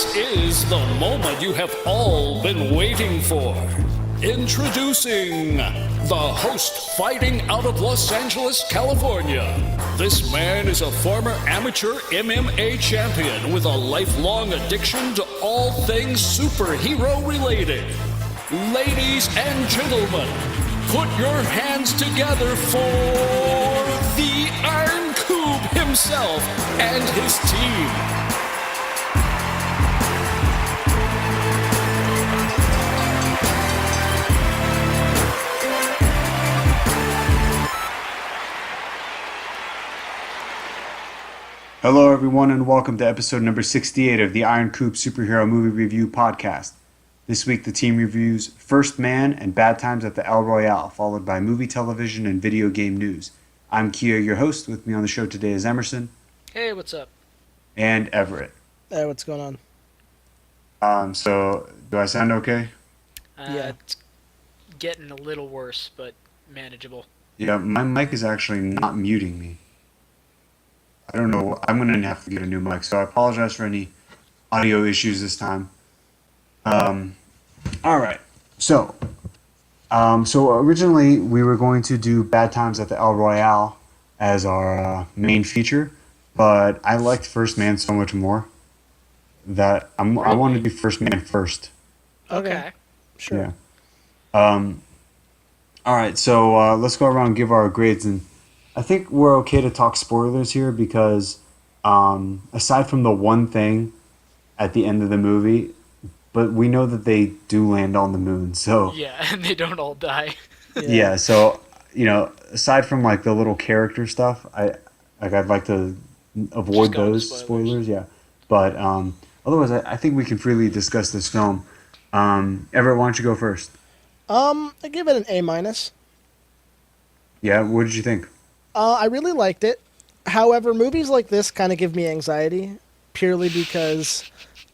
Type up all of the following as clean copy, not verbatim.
This is the moment you have all been waiting for. Introducing the host fighting out of Los Angeles, California. This man is a former amateur MMA champion with a lifelong addiction to all things superhero related. Ladies and gentlemen, put your hands together for the Iron Coob himself and his team. Hello everyone and welcome to episode number 68 of the Iron Coob Superhero Movie Review Podcast. This week the team reviews First Man and Bad Times at the El Royale, followed by movie, television, and video game news. I'm Kia, your host. With me on the show today is Emerson. Hey, what's up? And Everette. Hey, what's going on? So, do I sound okay? Yeah. It's getting a little worse, but manageable. Yeah, my mic is actually not muting me. I don't know. I'm going to have to get a new mic, so I apologize for any audio issues this time. All right. So originally we were going to do Bad Times at the El Royale as our main feature, but I liked First Man so much more that I want to do First Man first. Okay. Sure. Yeah. All right. So let's go around and give our grades, and I think we're okay to talk spoilers here because aside from the one thing at the end of the movie, but we know that they do land on the moon, so yeah, and they don't all die. Yeah, so aside from like the little character stuff, I'd like to avoid those spoilers. Yeah, but otherwise, I think we can freely discuss this film. Everett, why don't you go first? I give it an A-. Yeah, what did you think? I really liked it. However, movies like this kind of give me anxiety, purely because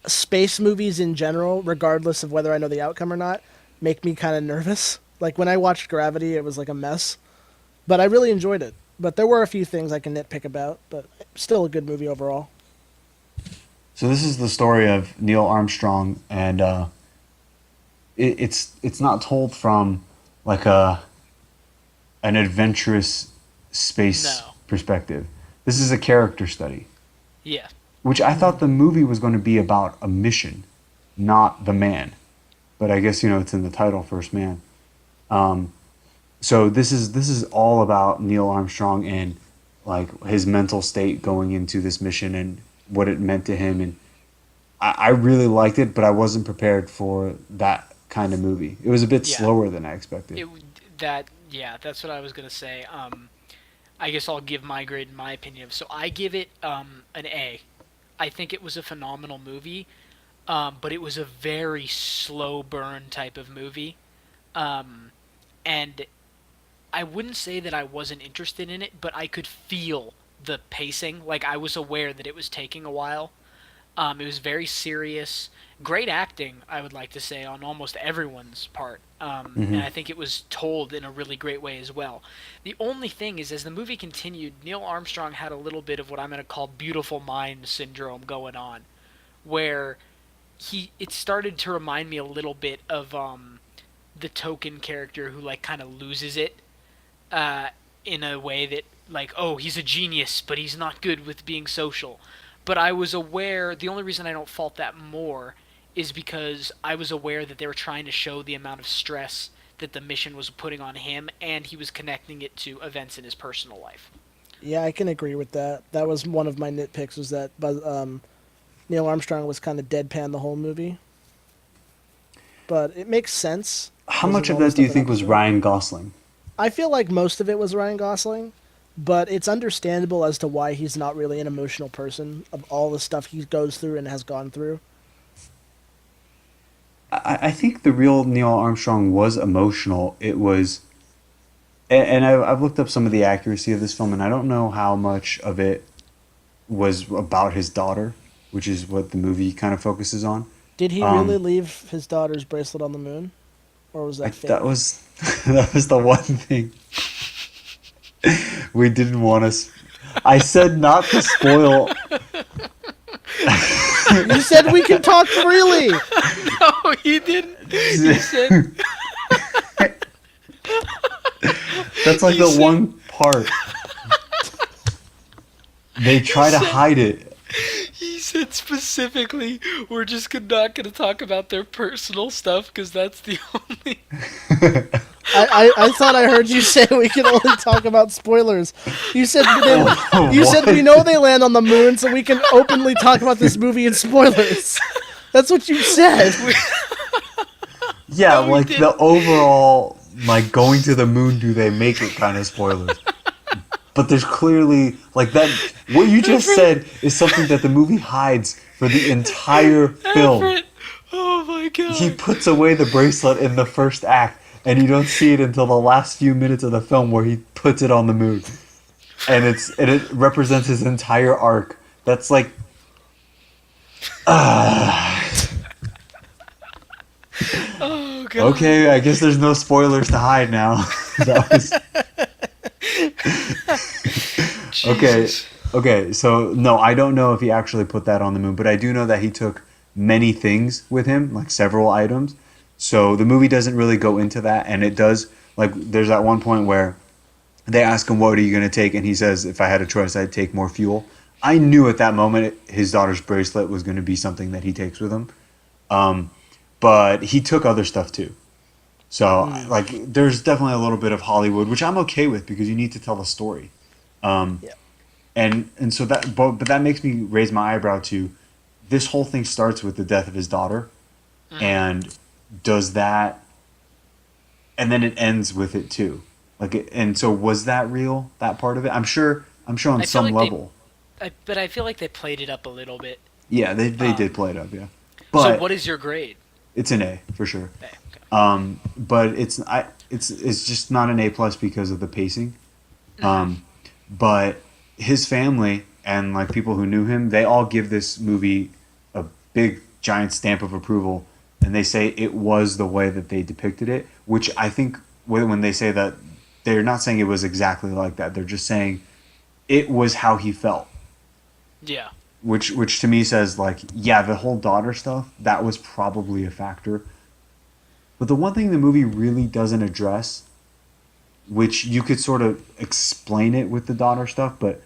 space movies in general, regardless of whether I know the outcome or not, make me kind of nervous. Like when I watched Gravity, it was like a mess. But I really enjoyed it. But there were a few things I can nitpick about, but still a good movie overall. So this is the story of Neil Armstrong, and it's not told from like an adventurous space perspective. This is a character study. Yeah. Which I thought the movie was going to be about a mission, not the man. But I guess it's in the title, First Man. So this is all about Neil Armstrong and like his mental state going into this mission and what it meant to him. And I really liked it, but I wasn't prepared for that kind of movie. It was a bit slower than I expected. That's what I was gonna say. I guess I'll give my grade in my opinion. So I give it an A. I think it was a phenomenal movie, but it was a very slow burn type of movie. And I wouldn't say that I wasn't interested in it, but I could feel the pacing. Like, I was aware that it was taking a while. It was very serious. Great acting, I would like to say, on almost everyone's part. And I think it was told in a really great way as well. The only thing is, as the movie continued, Neil Armstrong had a little bit of what I'm going to call beautiful mind syndrome going on, where it started to remind me a little bit of the Token character who like kind of loses it in a way that like, oh, he's a genius, but he's not good with being social. But I was aware, the only reason I don't fault that more is because I was aware that they were trying to show the amount of stress that the mission was putting on him, and he was connecting it to events in his personal life. Yeah, I can agree with that. That was one of my nitpicks, was that Neil Armstrong was kind of deadpan the whole movie. But it makes sense. How much of that do you think was Ryan Gosling? I feel like most of it was Ryan Gosling, but it's understandable as to why he's not really an emotional person of all the stuff he goes through and has gone through. I think the real Neil Armstrong was emotional. It was, and I've looked up some of the accuracy of this film, and I don't know how much of it was about his daughter, which is what the movie kind of focuses on. Did he really leave his daughter's bracelet on the moon? Or was that fake? That was the one thing we didn't want to... I said not to spoil... You said we can talk freely. No, he didn't. He said That's like You the said- one part. They try to hide it. he said specifically, we're just not gonna talk about their personal stuff because that's the only. I thought I heard you say we can only talk about spoilers. You said you said we What? know they land on the moon, so we can openly talk about this movie in spoilers. That's what you said. Yeah, No, we like didn't. the overall, like going to the moon, do they make it kind of spoilers. But there's clearly, like that, what you just said is something that the movie hides for the entire film. Everett. Oh my god. He puts away the bracelet in the first act, and you don't see it until the last few minutes of the film where he puts it on the moon. And it represents his entire arc. That's like, Oh god. okay, I guess there's no spoilers to hide now. That was... Jesus. Okay, so no, I don't know if he actually put that on the moon, but I do know that he took many things with him, like several items. So the movie doesn't really go into that, and it does, like, there's that one point where they ask him, what are you going to take? And he says, if I had a choice, I'd take more fuel. I knew at that moment his daughter's bracelet was going to be something that he takes with him. But he took other stuff too. So, like, there's definitely a little bit of Hollywood, which I'm okay with because you need to tell a story. Yeah. And so that, but that makes me raise my eyebrow to, this whole thing starts with the death of his daughter, and does that, and then it ends with it too. Like, and so was that real? That part of it? I'm sure on I feel some like level. but I feel like they played it up a little bit. Yeah, they did play it up. Yeah, but So what is your grade? it's an A for sure. Okay. But it's just not an A plus because of the pacing. But his family and like people who knew him, they all give this movie a big giant stamp of approval, and they say it was the way that they depicted it. Which I think when they say that, they're not saying it was exactly like that. They're just saying it was how he felt. Yeah. Which to me says, like, yeah, the whole daughter stuff, that was probably a factor. But the one thing the movie really doesn't address, which you could sort of explain it with the daughter stuff, but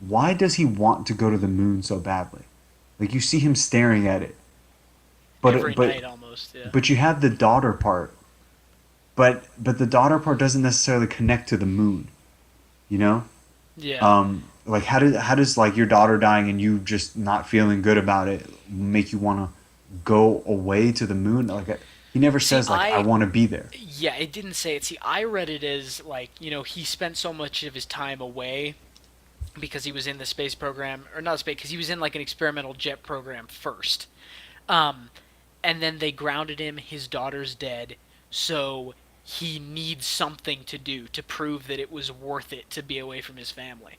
why does he want to go to the moon so badly? Like, you see him staring at it. Every night almost, yeah. But you have the daughter part. But the daughter part doesn't necessarily connect to the moon. You know? Yeah. Like, how does like your daughter dying and you just not feeling good about it make you want to go away to the moon? Like, he never says, like, I want to be there. Yeah, it didn't say it. See, I read it as, like, he spent so much of his time away because he was in the space program, or not space, because he was in, like, an experimental jet program first. And then they grounded him, his daughter's dead, so he needs something to do to prove that it was worth it to be away from his family.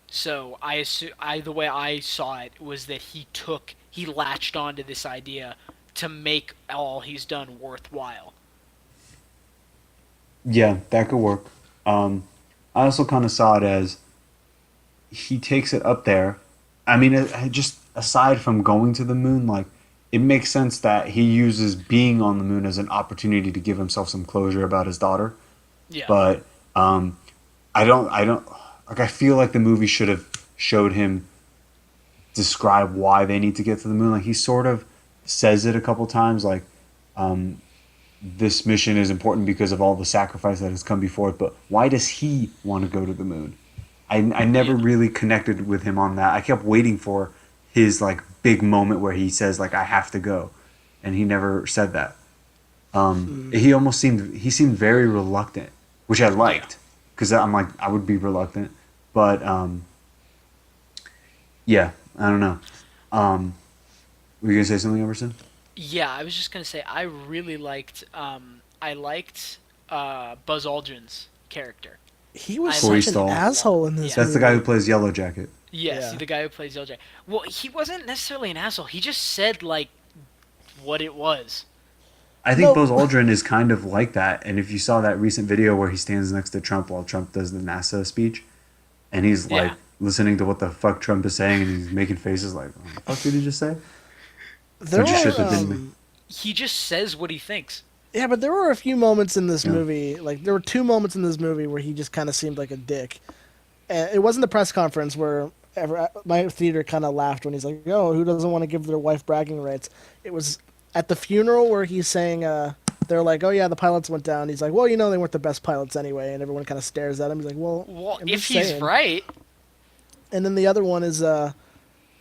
So the way I saw it was that he latched onto this idea to make all he's done worthwhile. Yeah, that could work. I also kind of saw it as he takes it up there. I mean, just aside from going to the moon, like, it makes sense that he uses being on the moon as an opportunity to give himself some closure about his daughter. Yeah. But I don't like. I feel like the movie should have showed him describe why they need to get to the moon. Like, he sort of says it a couple times, like, this mission is important because of all the sacrifice that has come before it. But why does he want to go to the moon? I never really connected with him on that. I kept waiting for his, like, big moment where he says, like, I have to go, and he never said that. He seemed very reluctant, which I liked, because I'm like, I would be reluctant, but yeah, I don't know. Were you gonna say something, Emerson? Yeah, I was just gonna say I really liked Buzz Aldrin's character. He was Corey such an Stoll. asshole in this Yeah. That's the guy who plays Yellow Jacket. Yes, Yeah. the guy who plays LJ. Well, he wasn't necessarily an asshole. He just said, like, what it was. I think No. Buzz Aldrin is kind of like that. And if you saw that recent video where he stands next to Trump while Trump does the NASA speech, and he's like, Yeah. listening to what the fuck Trump is saying, and he's making faces like, "What the fuck did he just say?" There Just shit were, that didn't make. He just says what he thinks. yeah, but there were a few moments in this Yeah. movie, like there were two moments in this movie where he just kind of seemed like a dick. And it wasn't the press conference where my theater kind of laughed when he's like, "Oh, who doesn't want to give their wife bragging rights?" It was at the funeral where he's saying, they're like, "Oh yeah, the pilots went down." He's like, "Well, you know, they weren't the best pilots anyway," and everyone kind of stares at him. He's like, "Well, Well, I'm if just he's saying." right, And then the other one is,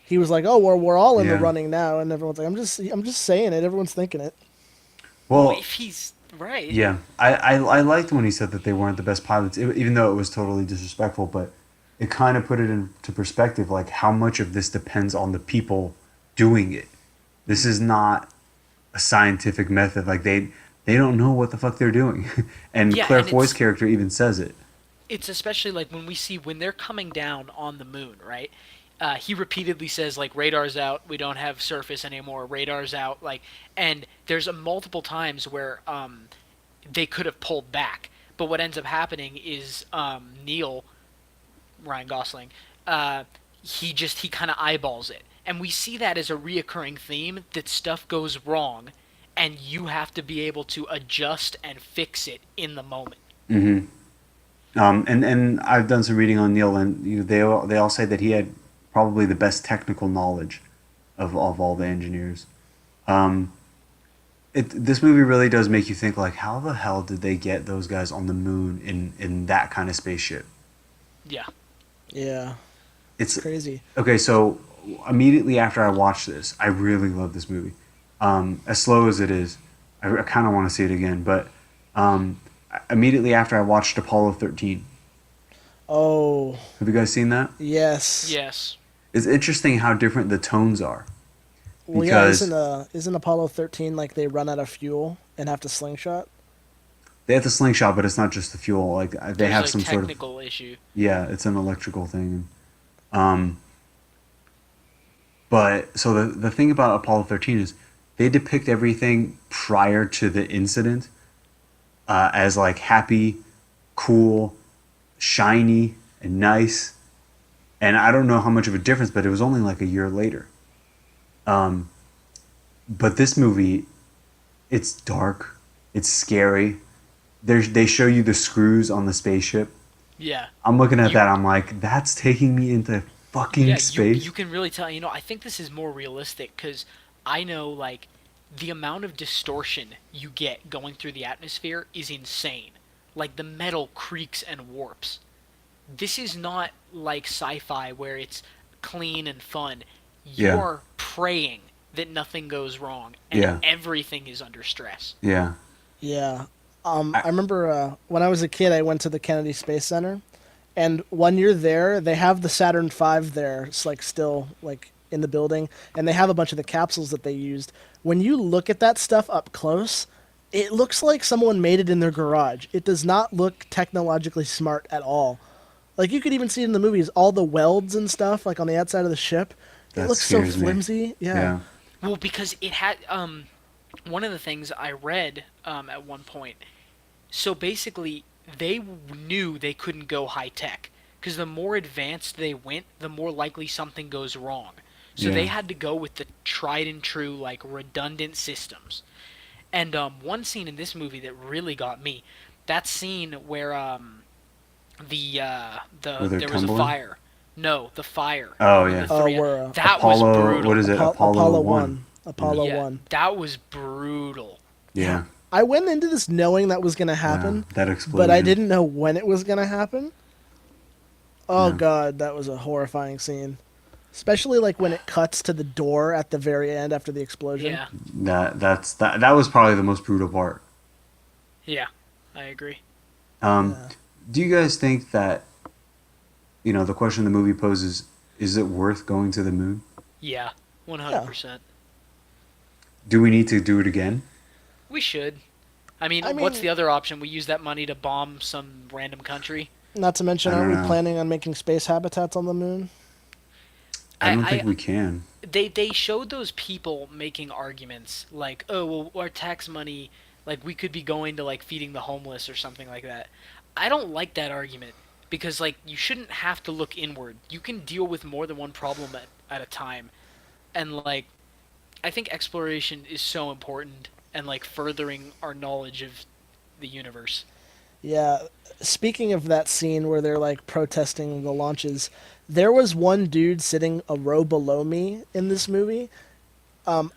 he was like, "Oh, we're all in the Yeah. running now," and everyone's like, I'm just saying it. Everyone's thinking it." well, Well, if he's right, yeah, I liked when he said that they weren't the best pilots, even though it was totally disrespectful. But it kind of put it into perspective, like how much of this depends on the people doing it. This is not a scientific method. Like they don't know what the fuck they're doing, and Yeah, Claire and Foy's it's- character even says it. it's especially like when we see when they're coming down on the moon, right? He repeatedly says like radar's out, we don't have surface anymore, radar's out, like, and there's a multiple times where they could have pulled back, but what ends up happening is Neil, Ryan Gosling, he kind of eyeballs it, and we see that as a reoccurring theme that stuff goes wrong, and you have to be able to adjust and fix it in the moment. And I've done some reading on Neil, and they all say that he had probably the best technical knowledge of all the engineers. This movie really does make you think, like, how the hell did they get those guys on the moon in that kind of spaceship? Yeah. Yeah, It's crazy. okay. So immediately after I watched this, I really love this movie. As slow as it is, I kind of want to see it again. But immediately after I watched Apollo 13, Oh, have you guys seen that? yes. Yes. It's interesting how different the tones are. Well, yeah, Because isn't Apollo 13 like they run out of fuel and have to slingshot? they have the slingshot, but it's not just the fuel. Like they There's have a some sort of technical issue. yeah, it's an electrical thing. Um, but so the thing about Apollo 13 is they depict everything prior to the incident as like happy, cool, shiny, and nice. And I don't know how much of a difference, but it was only like a year later. But this movie, it's dark, it's scary. They show you the screws on the spaceship. Yeah. I'm looking at You- that. I'm like, that's taking me into fucking Yeah, space. you can really tell. You know, I think this is more realistic because I know like the amount of distortion you get going through the atmosphere is insane. Like the metal creaks and warps. This is not like sci-fi where it's clean and fun. Yeah. You're praying that nothing goes wrong and Yeah. everything is under stress. Yeah, Yeah. I remember when I was a kid, I went to the Kennedy Space Center, and when you're there, they have the Saturn V there. It's like still like in the building, and they have a bunch of the capsules that they used. When you look at that stuff up close, it looks like someone made it in their garage. It does not look technologically smart at all. Like you could even see it in the movies, all the welds and stuff like on the outside of the ship. It That looks so scares me. flimsy. yeah. Well, because it had one of the things I read at one point. So basically, they knew they couldn't go high tech because the more advanced they went, the more likely something goes wrong. So they Yeah. had to go with the tried and true, like redundant systems. And one scene in this movie that really got me, that scene where Where they're there was a tumbling? fire. No, the fire. Oh, With yeah. the three- where, that Apollo, was brutal. what is it? Apollo 1. Apollo Yeah, 1. that was brutal. Yeah. I went into this knowing that was going to happen, That explosion. but I didn't know when it was going to happen. Oh Yeah. god, that was a horrifying scene. Especially like when it cuts to the door at the very end after the explosion. Yeah, That was probably the most brutal part. yeah, I agree. Do you guys think that, the question the movie poses, is it worth going to the moon? Yeah, 100%. Do we need to do it again? We should. I mean, I what's mean- the other option? We use that money to bomb some random country. Not to mention, I don't aren't we know. planning on making space habitats on the moon? I don't think we can. They showed those people making arguments like, oh, well, our tax money, like we could be going to like feeding the homeless or something like that. I don't like that argument because like you shouldn't have to look inward. You can deal with more than one problem at a time. And like I think exploration is so important and like furthering our knowledge of the universe. Yeah. Speaking of that scene where they're like protesting the launches, there was one dude sitting a row below me in this movie,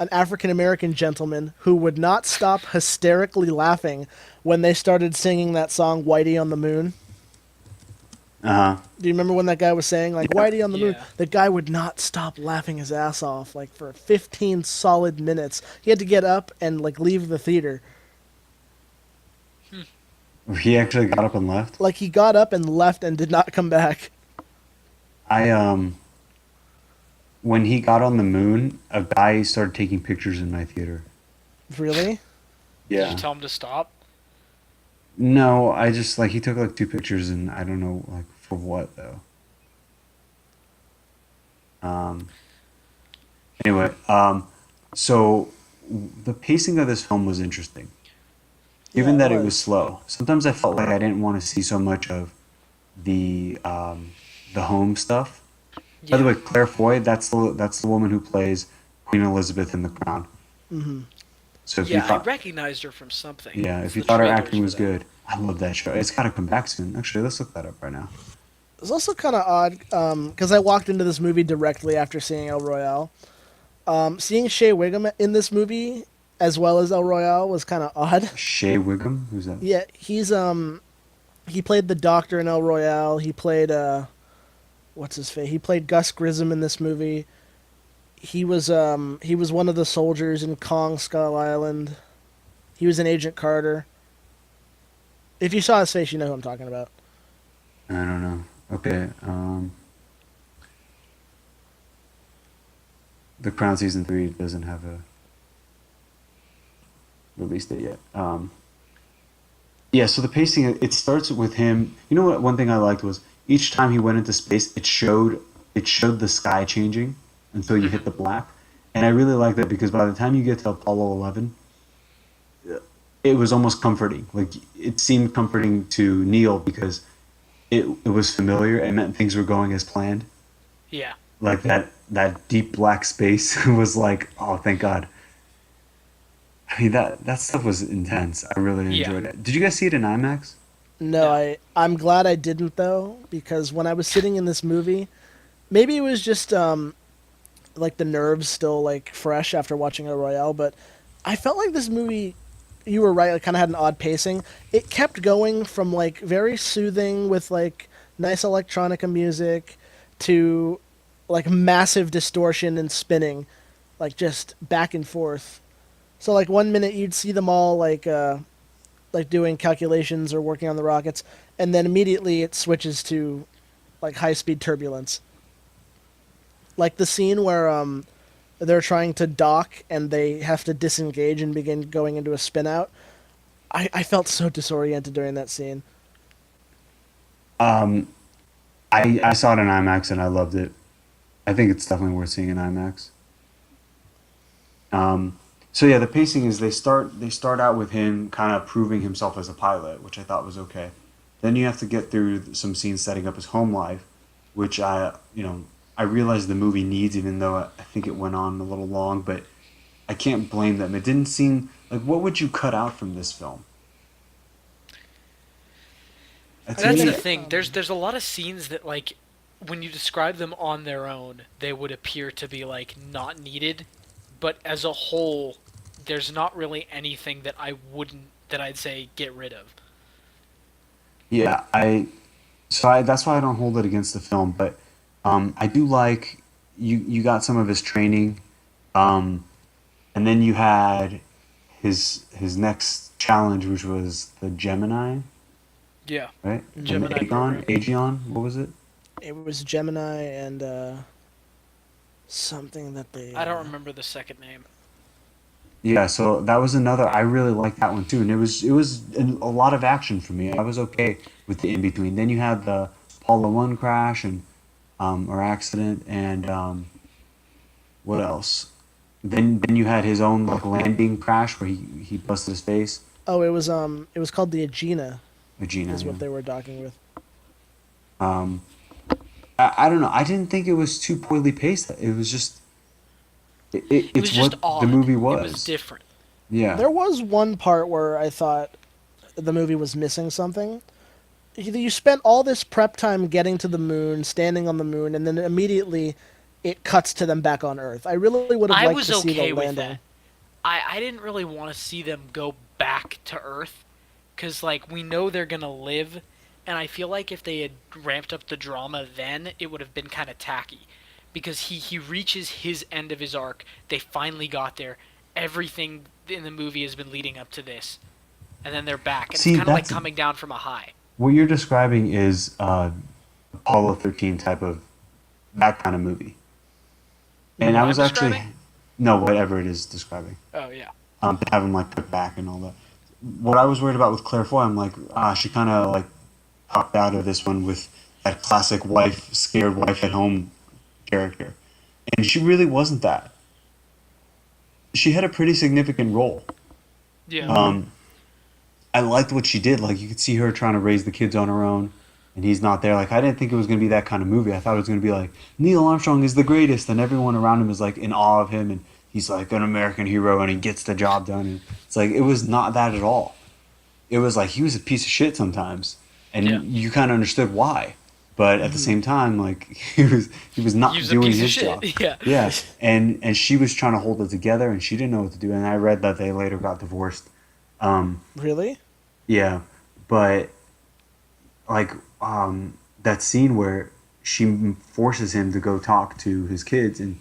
an African American gentleman who would not stop hysterically laughing when they started singing that song "Whitey on the Moon." Uh huh. Do you remember when that guy was saying like "Whitey on the Moon"? Yeah. The guy would not stop laughing his ass off like for 15 solid minutes. He had to get up and like leave the theater. He actually got up and left. Like he got up and left and did not come back. I When he got on the moon, a guy started taking pictures in my theater. Really? Did Yeah. you tell him to stop? No, I just like he took like two pictures and I don't know like for what though. Um. Anyway, so the pacing of this film was interesting, given Yeah, that it was was. slow. Sometimes I felt like I didn't want to see so much of the home stuff. By the Yeah. way, Claire Foy, that's the woman who plays Queen Elizabeth in The Crown. Hmm. So if you Yeah, I thought, recognized her from something. yeah, if It's you the thought her trailers acting for was that. good, I love that show. It's got to come back soon. Actually, let's look that up right now. It's also kind of odd because I walked into this movie directly after seeing El Royale. Seeing Shea Wiggum in this movie as well as El Royale was kind of odd. Shea Wiggum, who's that? Yeah, he played the Doctor in El Royale. He played what's his face? He played Gus Grissom in this movie. He was one of the soldiers in Kong Skull Island. He was in Agent Carter. If you saw his face, you know who I'm talking about. I don't know. Okay, The Crown season 3 doesn't have a release date yet. Yeah, so the pacing it starts with him. You know what? One thing I liked was each time he went into space, it showed the sky changing until you hit the black, and I really like that because by the time you get to Apollo 11, it was almost comforting. Like it seemed comforting to Neil because it was familiar. It meant things were going as planned. Yeah. Like that deep black space was like, oh, thank God. I mean that stuff was intense. I really Yeah. enjoyed it. Did you guys see it in IMAX? No, No. I'm glad I didn't though because when I was sitting in this movie, maybe it was just like the nerves still like fresh after watching El Royale, but I felt like this movie. You were right. It kind of had an odd pacing. It kept going from like very soothing with like nice electronica music to like massive distortion and spinning, like just back and forth. So like one minute you'd see them all like doing calculations or working on the rockets, and then immediately it switches to like high speed turbulence. Like the scene where they're trying to dock and they have to disengage and begin going into a spin out. I felt so disoriented during that scene. Um, I saw it in IMAX and I loved it. I think it's definitely worth seeing in IMAX. So yeah, the pacing is they start out with him kind of proving himself as a pilot, which I thought was okay. Then you have to get through some scenes setting up his home life, which I realized the movie needs, even though I think it went on a little long, but I can't blame them. It didn't seem like what would you cut out from this film? To That's me, the thing. There's a lot of scenes that like when you describe them on their own, they would appear to be like not needed, but as a whole, there's not really anything that I'd say get rid of. yeah, that's why I don't hold it against the film, but I do like you got some of his training, um, and then you had his next challenge, which was the Gemini, Yeah. right? And the Gemini program. Aegon, what was it? It was Gemini and something that they. I don't remember the second name. Yeah, so that was another. I really liked that one too, and it was a lot of action for me. I was okay with the in between. Then you had the Apollo 1 crash and or accident, and what else? Then you had his own like landing crash where he busted his face. Oh, it was called the Aegina Regina. is Yeah. what they were docking with. Um, I don't know. I didn't think it was too poorly paced. It was just It it's was just what the odd. movie It was was. different. Yeah. There was one part where I thought the movie was missing something. You spent all this prep time getting to the moon, standing on the moon, and then immediately it cuts to them back on Earth. I really would have I liked was to see the okay with landing. that. I didn't really want to see them go back to Earth, because, like, we know they're going to live, and I feel like if they had ramped up the drama then, it would have been kind of tacky. Because he reaches his end of his arc, they finally got there, everything in the movie has been leading up to this, and then they're back, and it's See, kind of like that's coming down from a high. what you're describing is Apollo 13 type of that kind of movie. And What I I'm was actually describing? no, whatever it is describing. Oh, yeah. To have him like put back and all that. What I was worried about with Claire Foy, I'm like, she kind of like popped out of this one with that classic wife, scared wife at home character, and she really wasn't that. She had a pretty significant role. Yeah. Um, I liked what she did. Like you could see her trying to raise the kids on her own, and he's not there. Like I didn't think it was gonna be that kind of movie. I thought it was gonna be like Neil Armstrong is the greatest, and everyone around him is like in awe of him, and he's like an American hero, and he gets the job done. And it's like it was not that at all. It was like he was a piece of shit sometimes, Yeah. and you kind of understood why. But at the same time, like he was He not was a doing piece of his shit. job. Yeah. Yeah, and she was trying to hold it together, and she didn't know what to do. And I read that they later got divorced. Really? Yeah, but like that scene where she forces him to go talk to his kids, and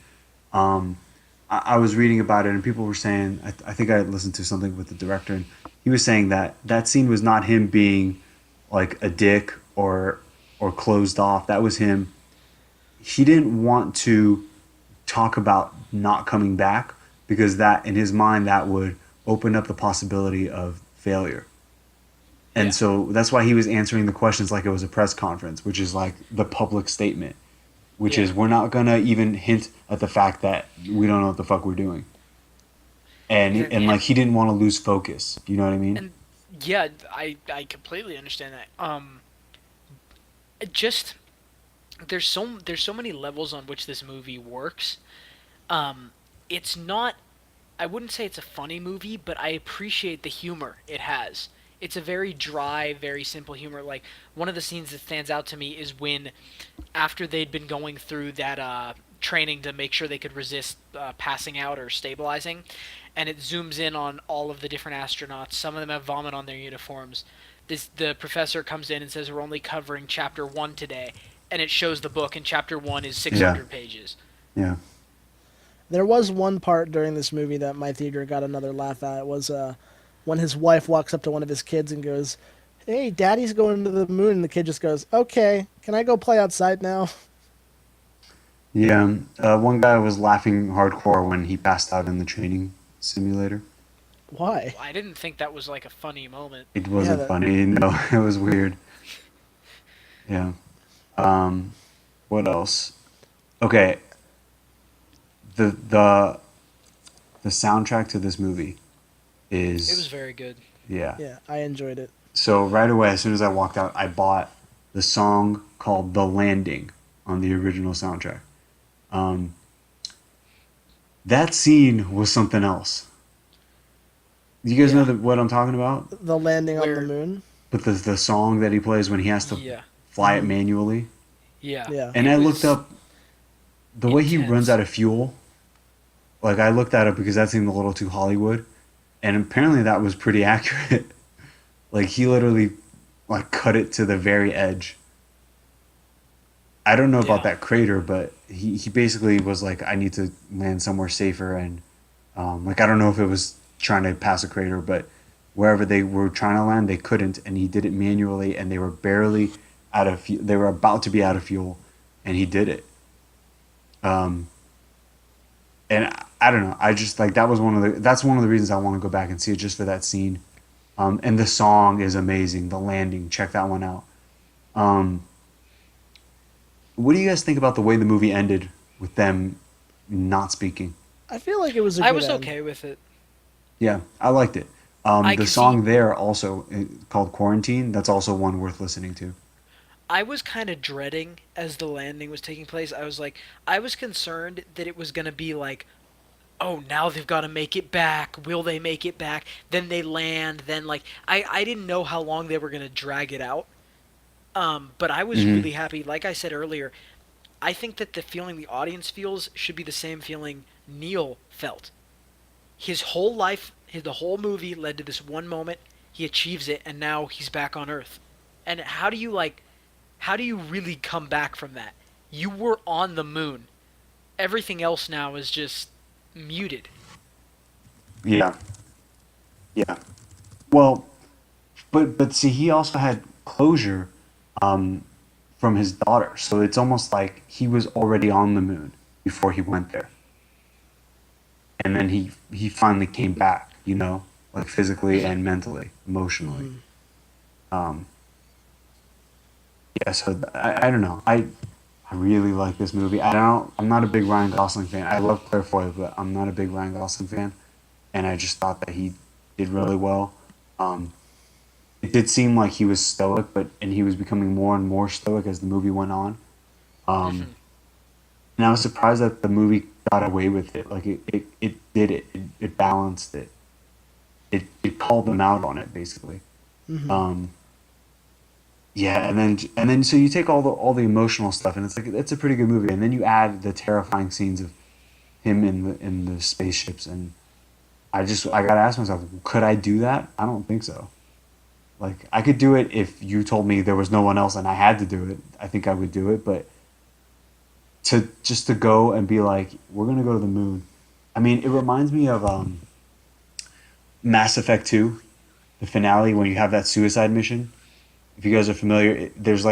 I was reading about it, and people were saying I think I listened to something with the director, and he was saying that that scene was not him being like a dick or closed off. That was him. He didn't want to talk about not coming back because that in his mind that would open up the possibility of failure. Yeah. And so that's why he was answering the questions like it was a press conference, which is like the public statement, which Yeah. is we're not gonna even hint at the fact that we don't know what the fuck we're doing. And Yeah. like he didn't want to lose focus. You know what I mean? And yeah, I completely understand that. It just there's so many levels on which this movie works. It's not, I wouldn't say it's a funny movie, but I appreciate the humor it has. It's a very dry, very simple humor. Like one of the scenes that stands out to me is when, after they'd been going through that training to make sure they could resist passing out or stabilizing, and it zooms in on all of the different astronauts. Some of them have vomit on their uniforms. The professor comes in and says we're only covering chapter 1 today, and it shows the book, and chapter 1 is Yeah. 600 pages. Yeah. There was one part during this movie that my theater got another laugh at. It was when his wife walks up to one of his kids and goes, "Hey, Daddy's going to the moon," and the kid just goes, "Okay, can I go play outside now?" Yeah. One guy was laughing hardcore when he passed out in the training simulator. Why? I didn't think that was like a funny moment. It Yeah, wasn't that, funny. No, it was weird. Yeah. Um, what else? Okay. The the the soundtrack to this movie It was is very good. yeah. yeah, I enjoyed it. So right away, as soon as I walked out, I bought the song called "The Landing" on the original soundtrack. Um, that scene was something else. You guys know Yeah. what I'm talking about? The landing on the Where moon. But the song that he plays when he has to Yeah. fly it manually. Yeah. Yeah. And It I was looked up the way he runs intense. out of fuel. Like I looked that up because that seemed a little too Hollywood, and apparently that was pretty accurate. Like he literally like cut it to the very edge. I don't know about Yeah. that crater, but he basically was like, I need to land somewhere safer, and like I don't know if it was trying to pass a crater, but wherever they were trying to land, they couldn't, and he did it manually, and they were barely out of they were about to be out of fuel, and he did it. Um, and I don't know, I just like that was one of the that's one of the reasons I want to go back and see it just for that scene. And the song is amazing. The landing, check that one out. Um, what do you guys think about the way the movie ended with them not speaking? I feel like it was a I good was end. okay with it. Yeah, I liked it. I The could song see. there also called "Quarantine." That's also one worth listening to. I was kind of dreading as the landing was taking place. I was concerned that it was going to be like, oh, now they've got to make it back. Will they make it back? Then they land. Then, like, I didn't know how long they were going to drag it out. But I was Hmm. really happy. Like I said earlier, I think that the feeling the audience feels should be the same feeling Neil felt. His whole life, the whole movie led to this one moment. He achieves it, and now he's back on Earth. And how do you really come back from that? You were on the moon. Everything else now is just muted. Yeah, yeah. Well, but see, he also had closure um, from his daughter, so it's almost like he was already on the moon before he went there, and then he finally came back. Like physically and mentally, emotionally. Hmm. Um, yeah. So I don't know. I really like this movie. I'm not a big Ryan Gosling fan. I love Claire Foy, but I'm not a big Ryan Gosling fan, and I just thought that he did really well. Um, it did seem like he was stoic, and he was becoming more and more stoic as the movie went on. Um, Hmm. and I was surprised that the movie got away with it. Like it did it. It balanced it. It called them out on it basically. Hmm. Um, yeah, and then so you take all the emotional stuff, and it's a pretty good movie. And then you add the terrifying scenes of him in the spaceships, and I gotta ask myself, could I do that? I don't think so. Like I could do it if you told me there was no one else and I had to do it. I think I would do it, but to go and be like, we're gonna go to the moon. I mean, it reminds me of Mass Effect 2, the finale when you have that suicide mission. If you guys are familiar, there's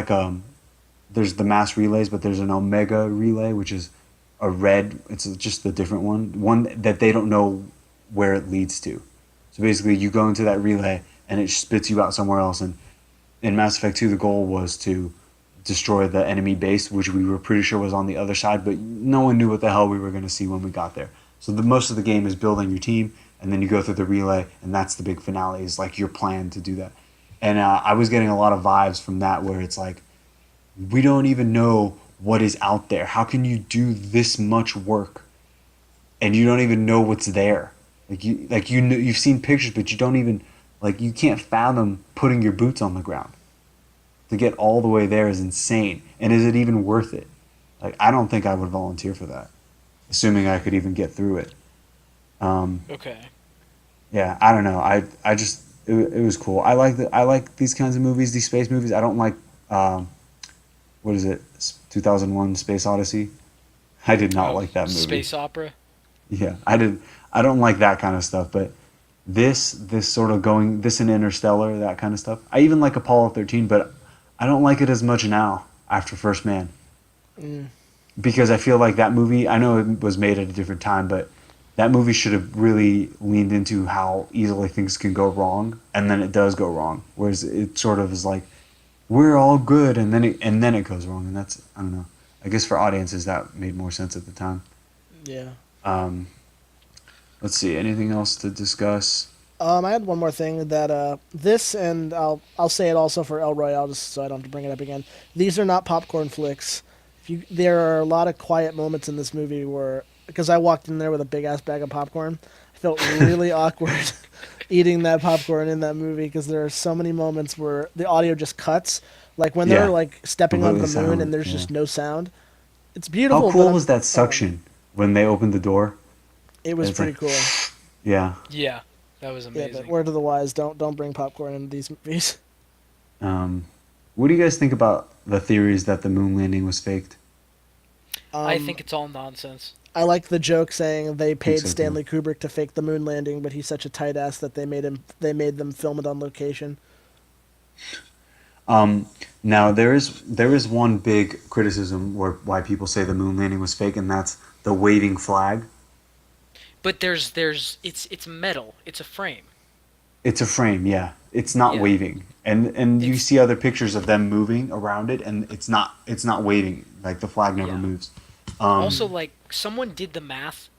the mass relays, but there's an Omega relay, which is a red. It's just a different one that they don't know where it leads to. So basically, you go into that relay and it spits you out somewhere else. And in Mass Effect 2, the goal was to destroy the enemy base, which we were pretty sure was on the other side, but no one knew what the hell we were going to see when we got there. So the most of the game is building your team, and then you go through the relay, and that's the big finale. Is like your plan to do that. And I was getting a lot of vibes from that, where it's like we don't even know what is out there. How can you do this much work and you don't even know what's there? You've seen pictures, but you don't even you can't fathom putting your boots on the ground. To get all the way there is insane. And is it even worth it? Like I don't think I would volunteer for that, assuming I could even get through it. Um, Okay. yeah, I don't know. I just it was cool. I like these kinds of movies, these space movies. I don't like what is it? 2001 Space Odyssey. I did not Oh, like that movie. space opera. Yeah, I did. I don't like that kind of stuff. But this sort of going this and Interstellar, that kind of stuff. I even like Apollo 13, but I don't like it as much now after First Man Mm. because I feel like that movie. I know it was made at a different time, but that movie should have really leaned into how easily things can go wrong, and then it does go wrong. Whereas it sort of is like we're all good, and then it goes wrong, and that's I don't know. I guess for audiences that made more sense at the time. Yeah. Um, let's see. Anything else to discuss? I had one more thing that this, and I'll say it also for El Royale, just so I don't have to bring it up again. These are not popcorn flicks. There are a lot of quiet moments in this movie where, because I walked in there with a big ass bag of popcorn, I felt really awkward eating that popcorn in that movie because there are so many moments where the audio just cuts, like when they're Yeah, like stepping onto completely the moon and silent. there's Yeah. just no sound. It's How beautiful, but cool was that suction when they opened the door? it And was it's pretty like, cool. yeah. Yeah, that was Yeah, but amazing. word of the wise, don't bring popcorn into these movies. Um, what do you guys think about the theories that the moon landing was faked? I Um, think it's all nonsense. I like the joke saying they I think paid so too. Stanley Kubrick to fake the moon landing, but he's such a tight ass that they made them film it on location. Um, now there is one big criticism where why people say the moon landing was fake, and that's the waving flag. But it's metal. It's a frame. It's a frame, yeah. It's not Yeah. waving, and you It's see other pictures of them moving around it, and it's not waving. Like the flag never yeah. moves. Also, Um, like, someone did the math.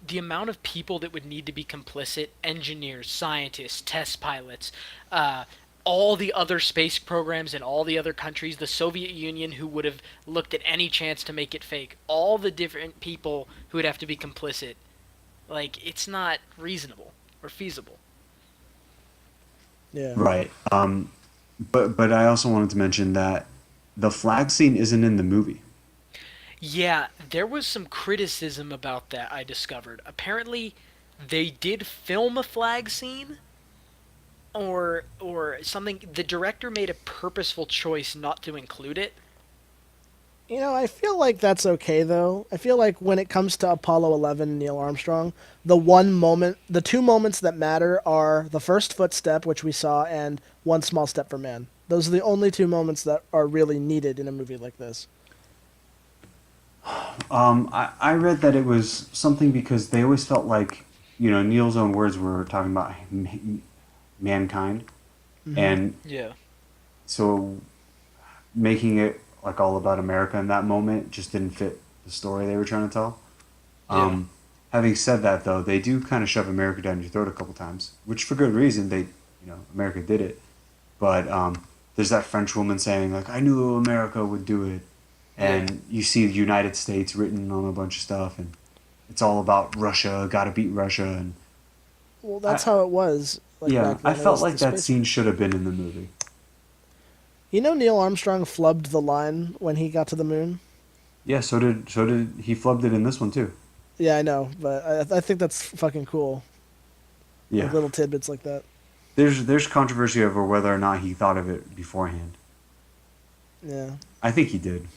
The amount of people that would need to be complicit, engineers, scientists, test pilots, uh, all the other space programs in all the other countries, the Soviet Union, who would have looked at any chance to make it fake, all the different people who would have to be complicit. Like, it's not reasonable or feasible. Yeah. Right. But I also wanted to mention that the flag scene isn't in the movie. Yeah, there was some criticism about that, I discovered. Apparently, they did film a flag scene, or something. The director made a purposeful choice not to include it. I feel like that's okay though. I feel like when it comes to Apollo 11 and Neil Armstrong, the two moments that matter are the first footstep, which we saw, and one small step for man. Those are the only two moments that are really needed in a movie like this. I read that it was something because they always felt like, Neil's own words were talking about mankind, and Yeah. so making it like all about America in that moment just didn't fit the story they were trying to tell. Yeah. Having said that, though, they do kind of shove America down your throat a couple times, which for good reason. America did it, but there's that French woman saying like, "I knew America would do it," Yeah. and you see the United States written on a bunch of stuff, and it's all about Russia, got to beat Russia, and Well, that's I, how it was. Like yeah, back I then, it felt was like the that space. scene should have been in the movie. Neil Armstrong flubbed the line when he got to the moon. Yeah, so did he flubbed it in this one too. Yeah, I know, but I think that's fucking cool. Like Yeah, little tidbits like that. there's controversy over whether or not he thought of it beforehand. Yeah. I think he did,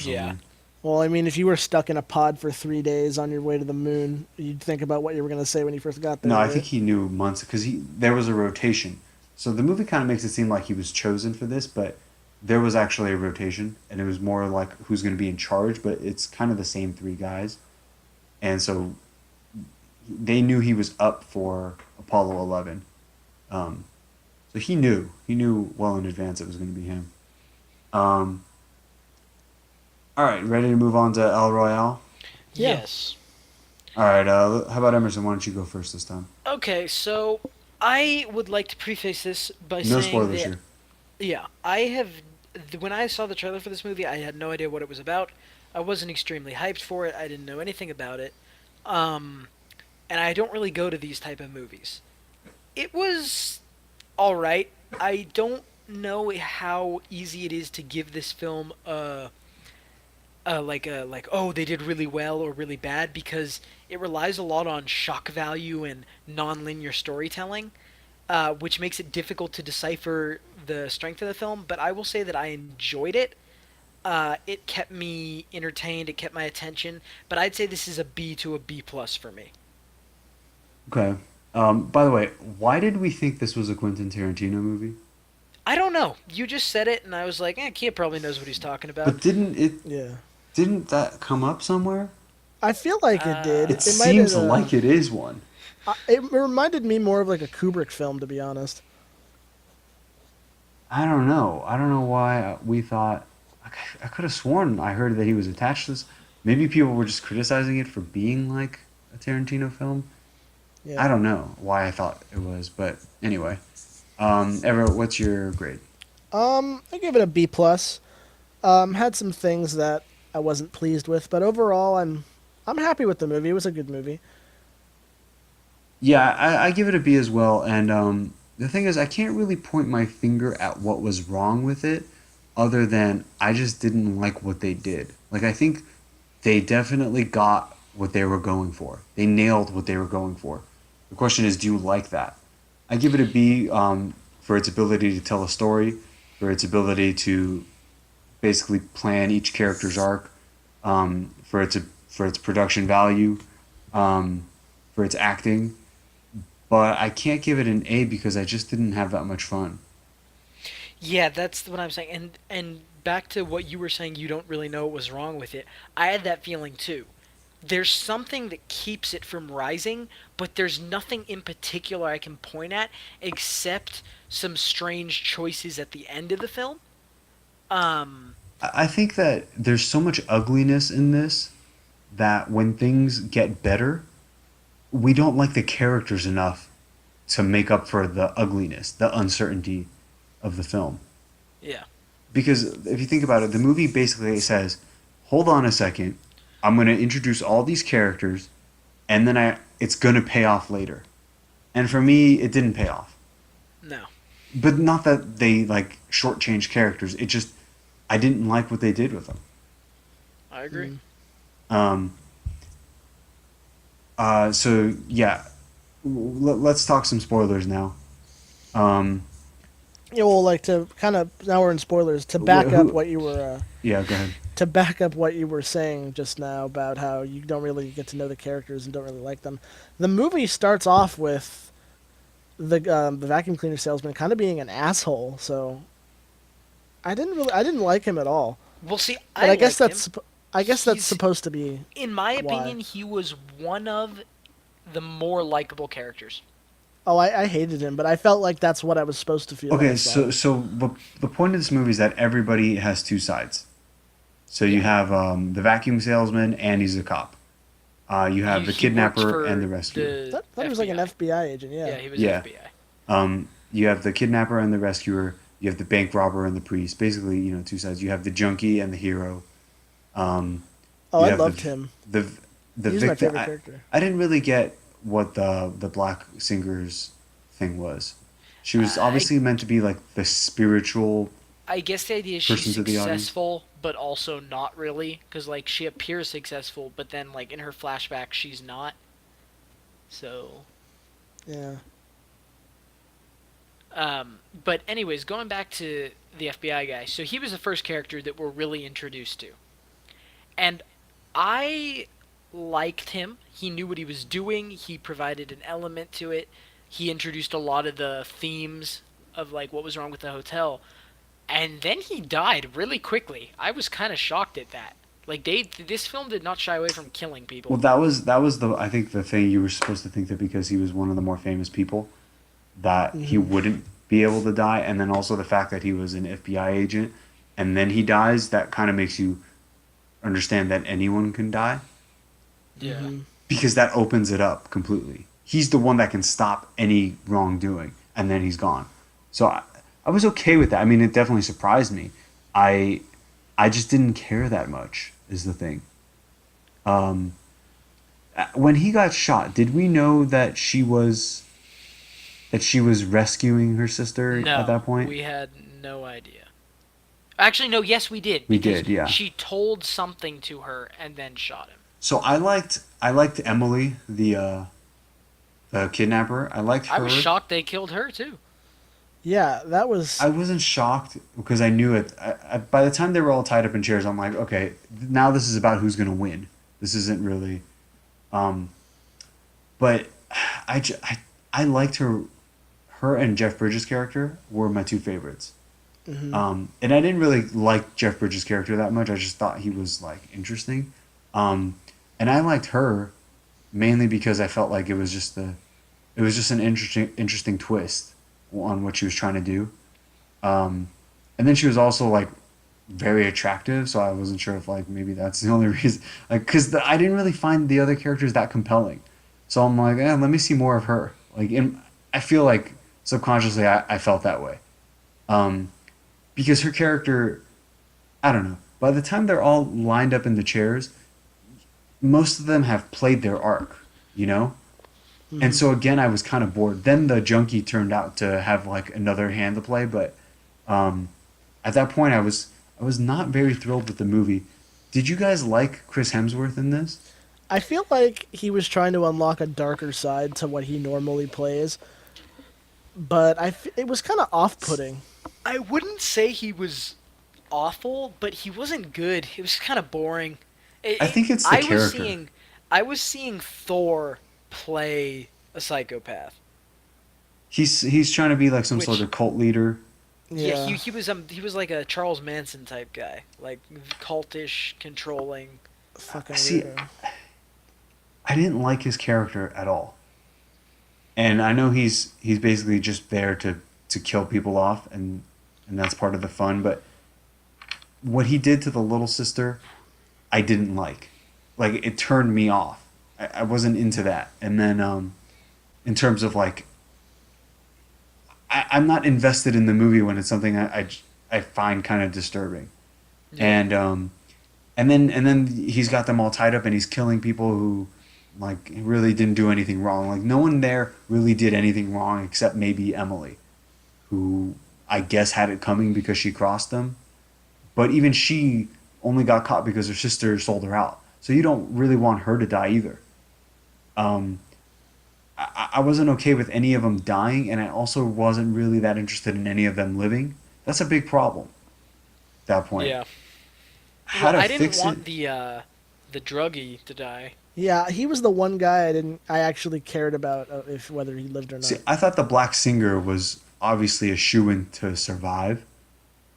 Yeah. personally. Well, I mean, if you were stuck in a pod for 3 days on your way to the moon, you'd think about what you were going to say when you first got there, No, I right? think he knew months because he there was a rotation. So the movie kind of makes it seem like he was chosen for this, but there was actually a rotation, and it was more like who's going to be in charge. But it's kind of the same three guys, and so they knew he was up for Apollo 11. Um, so he knew well in advance it was going to be him. Um, all right, ready to move on to El Royale? Yeah. Yes. All right, how about Emerson? Why don't you go first this time? Okay, so I would like to preface this by No saying spoilers that, here. yeah, when I saw the trailer for this movie, I had no idea what it was about. I wasn't extremely hyped for it. I didn't know anything about it. Um, and I don't really go to these type of movies. It was all right. I don't know how easy it is to give this film like oh, they did really well or really bad, because it relies a lot on shock value and non-linear storytelling, which makes it difficult to decipher the strength of the film. But I will say that I enjoyed it. It kept me entertained. It kept my attention. But I'd say this is a B to a B plus for me. Okay. By the way, why did we think this was a Quentin Tarantino movie? I don't know. You just said it, and I was like, Kia probably knows what he's talking about. But Yeah. didn't that come up somewhere? I feel like it did. It Uh, It might have. seems like it is one. It reminded me more of like a Kubrick film, to be honest. I don't know. I don't know why we thought. I could have sworn I heard that he was attached to this. Maybe people were just criticizing it for being like a Tarantino film. I Yeah. don't know why I thought it was, but anyway. Everett, what's your grade? I give it a B plus. Had some things that I wasn't pleased with, but overall, I'm happy with the movie. It was a good movie. Yeah, I give it a B as well. And the thing is, I can't really point my finger at what was wrong with it, other than I just didn't like what they did. Like, I think they definitely got what they were going for. They nailed what they were going for. The question is, do you like that? I give it a B for its ability to tell a story, for its ability to basically plan each character's arc, for its production value, um, for its acting. But I can't give it an A because I just didn't have that much fun. Yeah, that's what I'm saying. And back to what you were saying, you don't really know what was wrong with it. I had that feeling too. There's something that keeps it from rising, but there's nothing in particular I can point at except some strange choices at the end of the film. Um, I think that there's so much ugliness in this that when things get better, we don't like the characters enough to make up for the ugliness, the uncertainty of the film. Yeah. Because if you think about it, the movie basically says, "Hold on a second, I'm going to introduce all these characters, and then it's going to pay off later." And for me, it didn't pay off. No. But not that they like shortchange characters. It just I didn't like what they did with them. I agree. Um. So yeah, let's talk some spoilers now. Um. Yeah, well, like to kind of now we're in spoilers to back up what you were Yeah, go ahead. to back up what you were saying just now about how you don't really get to know the characters and don't really like them. The movie starts off with the vacuum cleaner salesman kind of being an asshole, so I didn't like him at all. Well, see, But I guess liked that's him. I guess that's He's- supposed to be In my why. opinion, he was one of the more likable characters. Oh, I hated him, but I felt like that's what I was supposed to feel. when I Okay, saw so it. so the point of this movie is that everybody has two sides. So you have the vacuum salesman and he's a cop. You have the He worked kidnapper for and the rescuer. I thought he was like an FBI agent. Yeah. Yeah, he was Yeah. FBI. You have the kidnapper and the rescuer. You have the bank robber and the priest. Basically, two sides. You have the junkie and the hero. Um, Oh, you I have loved him. The He's my victim. favorite character. I didn't really get what the black singer's thing was. She was obviously meant to be like the spiritual. I guess the idea is Person she's to the audience. successful, but also not really, because like she appears successful, but then like in her flashback she's not. So, Yeah. but anyways, going back to the FBI guy, so he was the first character that we're really introduced to, and I liked him. He knew what he was doing. He provided an element to it. He introduced a lot of the themes of like what was wrong with the hotel. And then he died really quickly. I was kind of shocked at that. Like this film did not shy away from killing people. Well, that was the I think the thing you were supposed to think that because he was one of the more famous people, that he wouldn't be able to die, and then also the fact that he was an FBI agent, and then he dies. That kind of makes you understand that anyone can die. Yeah. Because that opens it up completely. He's the one that can stop any wrongdoing, and then he's gone. So I was okay with that. I mean, it definitely surprised me. I just didn't care that much, is the thing. When he got shot, did we know that she was rescuing her sister No, at that point? we had no idea. Actually, no. Yes, we did. We because did, yeah. She told something to her and then shot him. So I liked Emily, the kidnapper. I liked her. I was shocked they killed her too. Yeah, that was. I wasn't shocked because I knew it. By the time they were all tied up in chairs, I'm like, okay, now this is about who's going to win. This isn't really. But I liked her. Her and Jeff Bridges' character were my two favorites. And I didn't really like Jeff Bridges' character that much. I just thought he was like interesting. And I liked her mainly because I felt like it was just an interesting twist on what she was trying to do. And then she was also like very attractive, so I wasn't sure if like maybe that's the only reason. Like, because I didn't really find the other characters that compelling, so I'm like, let me see more of her. Like, I feel like subconsciously I felt that way, because her character, I don't know. By the time they're all lined up in the chairs, most of them have played their arc, you know. And so again, I was kind of bored. Then the junkie turned out to have like another hand to play, but at that point, I was not very thrilled with the movie. Did you guys like Chris Hemsworth in this? I feel like he was trying to unlock a darker side to what he normally plays, but it was kind of off-putting. I wouldn't say he was awful, but he wasn't good. It was kind of boring. I think it's the character. I was seeing Thor play a psychopath. He's trying to be like some sort of cult leader. Yeah, he was like a Charles Manson type guy, like cultish, controlling. Fucking See, weirdo. I didn't like his character at all. And I know he's basically just there to kill people off, and that's part of the fun. But what he did to the little sister, I didn't like. Like, it turned me off. I wasn't into that. And then in terms of like I'm not invested in the movie when it's something I find kind of disturbing. Yeah. And then he's got them all tied up and he's killing people who like really didn't do anything wrong. Like no one there really did anything wrong except maybe Emily, who I guess had it coming because she crossed them. But even she only got caught because her sister sold her out. So you don't really want her to die either. Um, I wasn't okay with any of them dying, and I also wasn't really that interested in any of them living. That's a big problem at that point. Yeah. How Well, to I didn't fix it? want the druggie to die. Yeah, he was the one guy I actually cared about if whether he lived or See, not. I thought the black singer was obviously a shoo-in to survive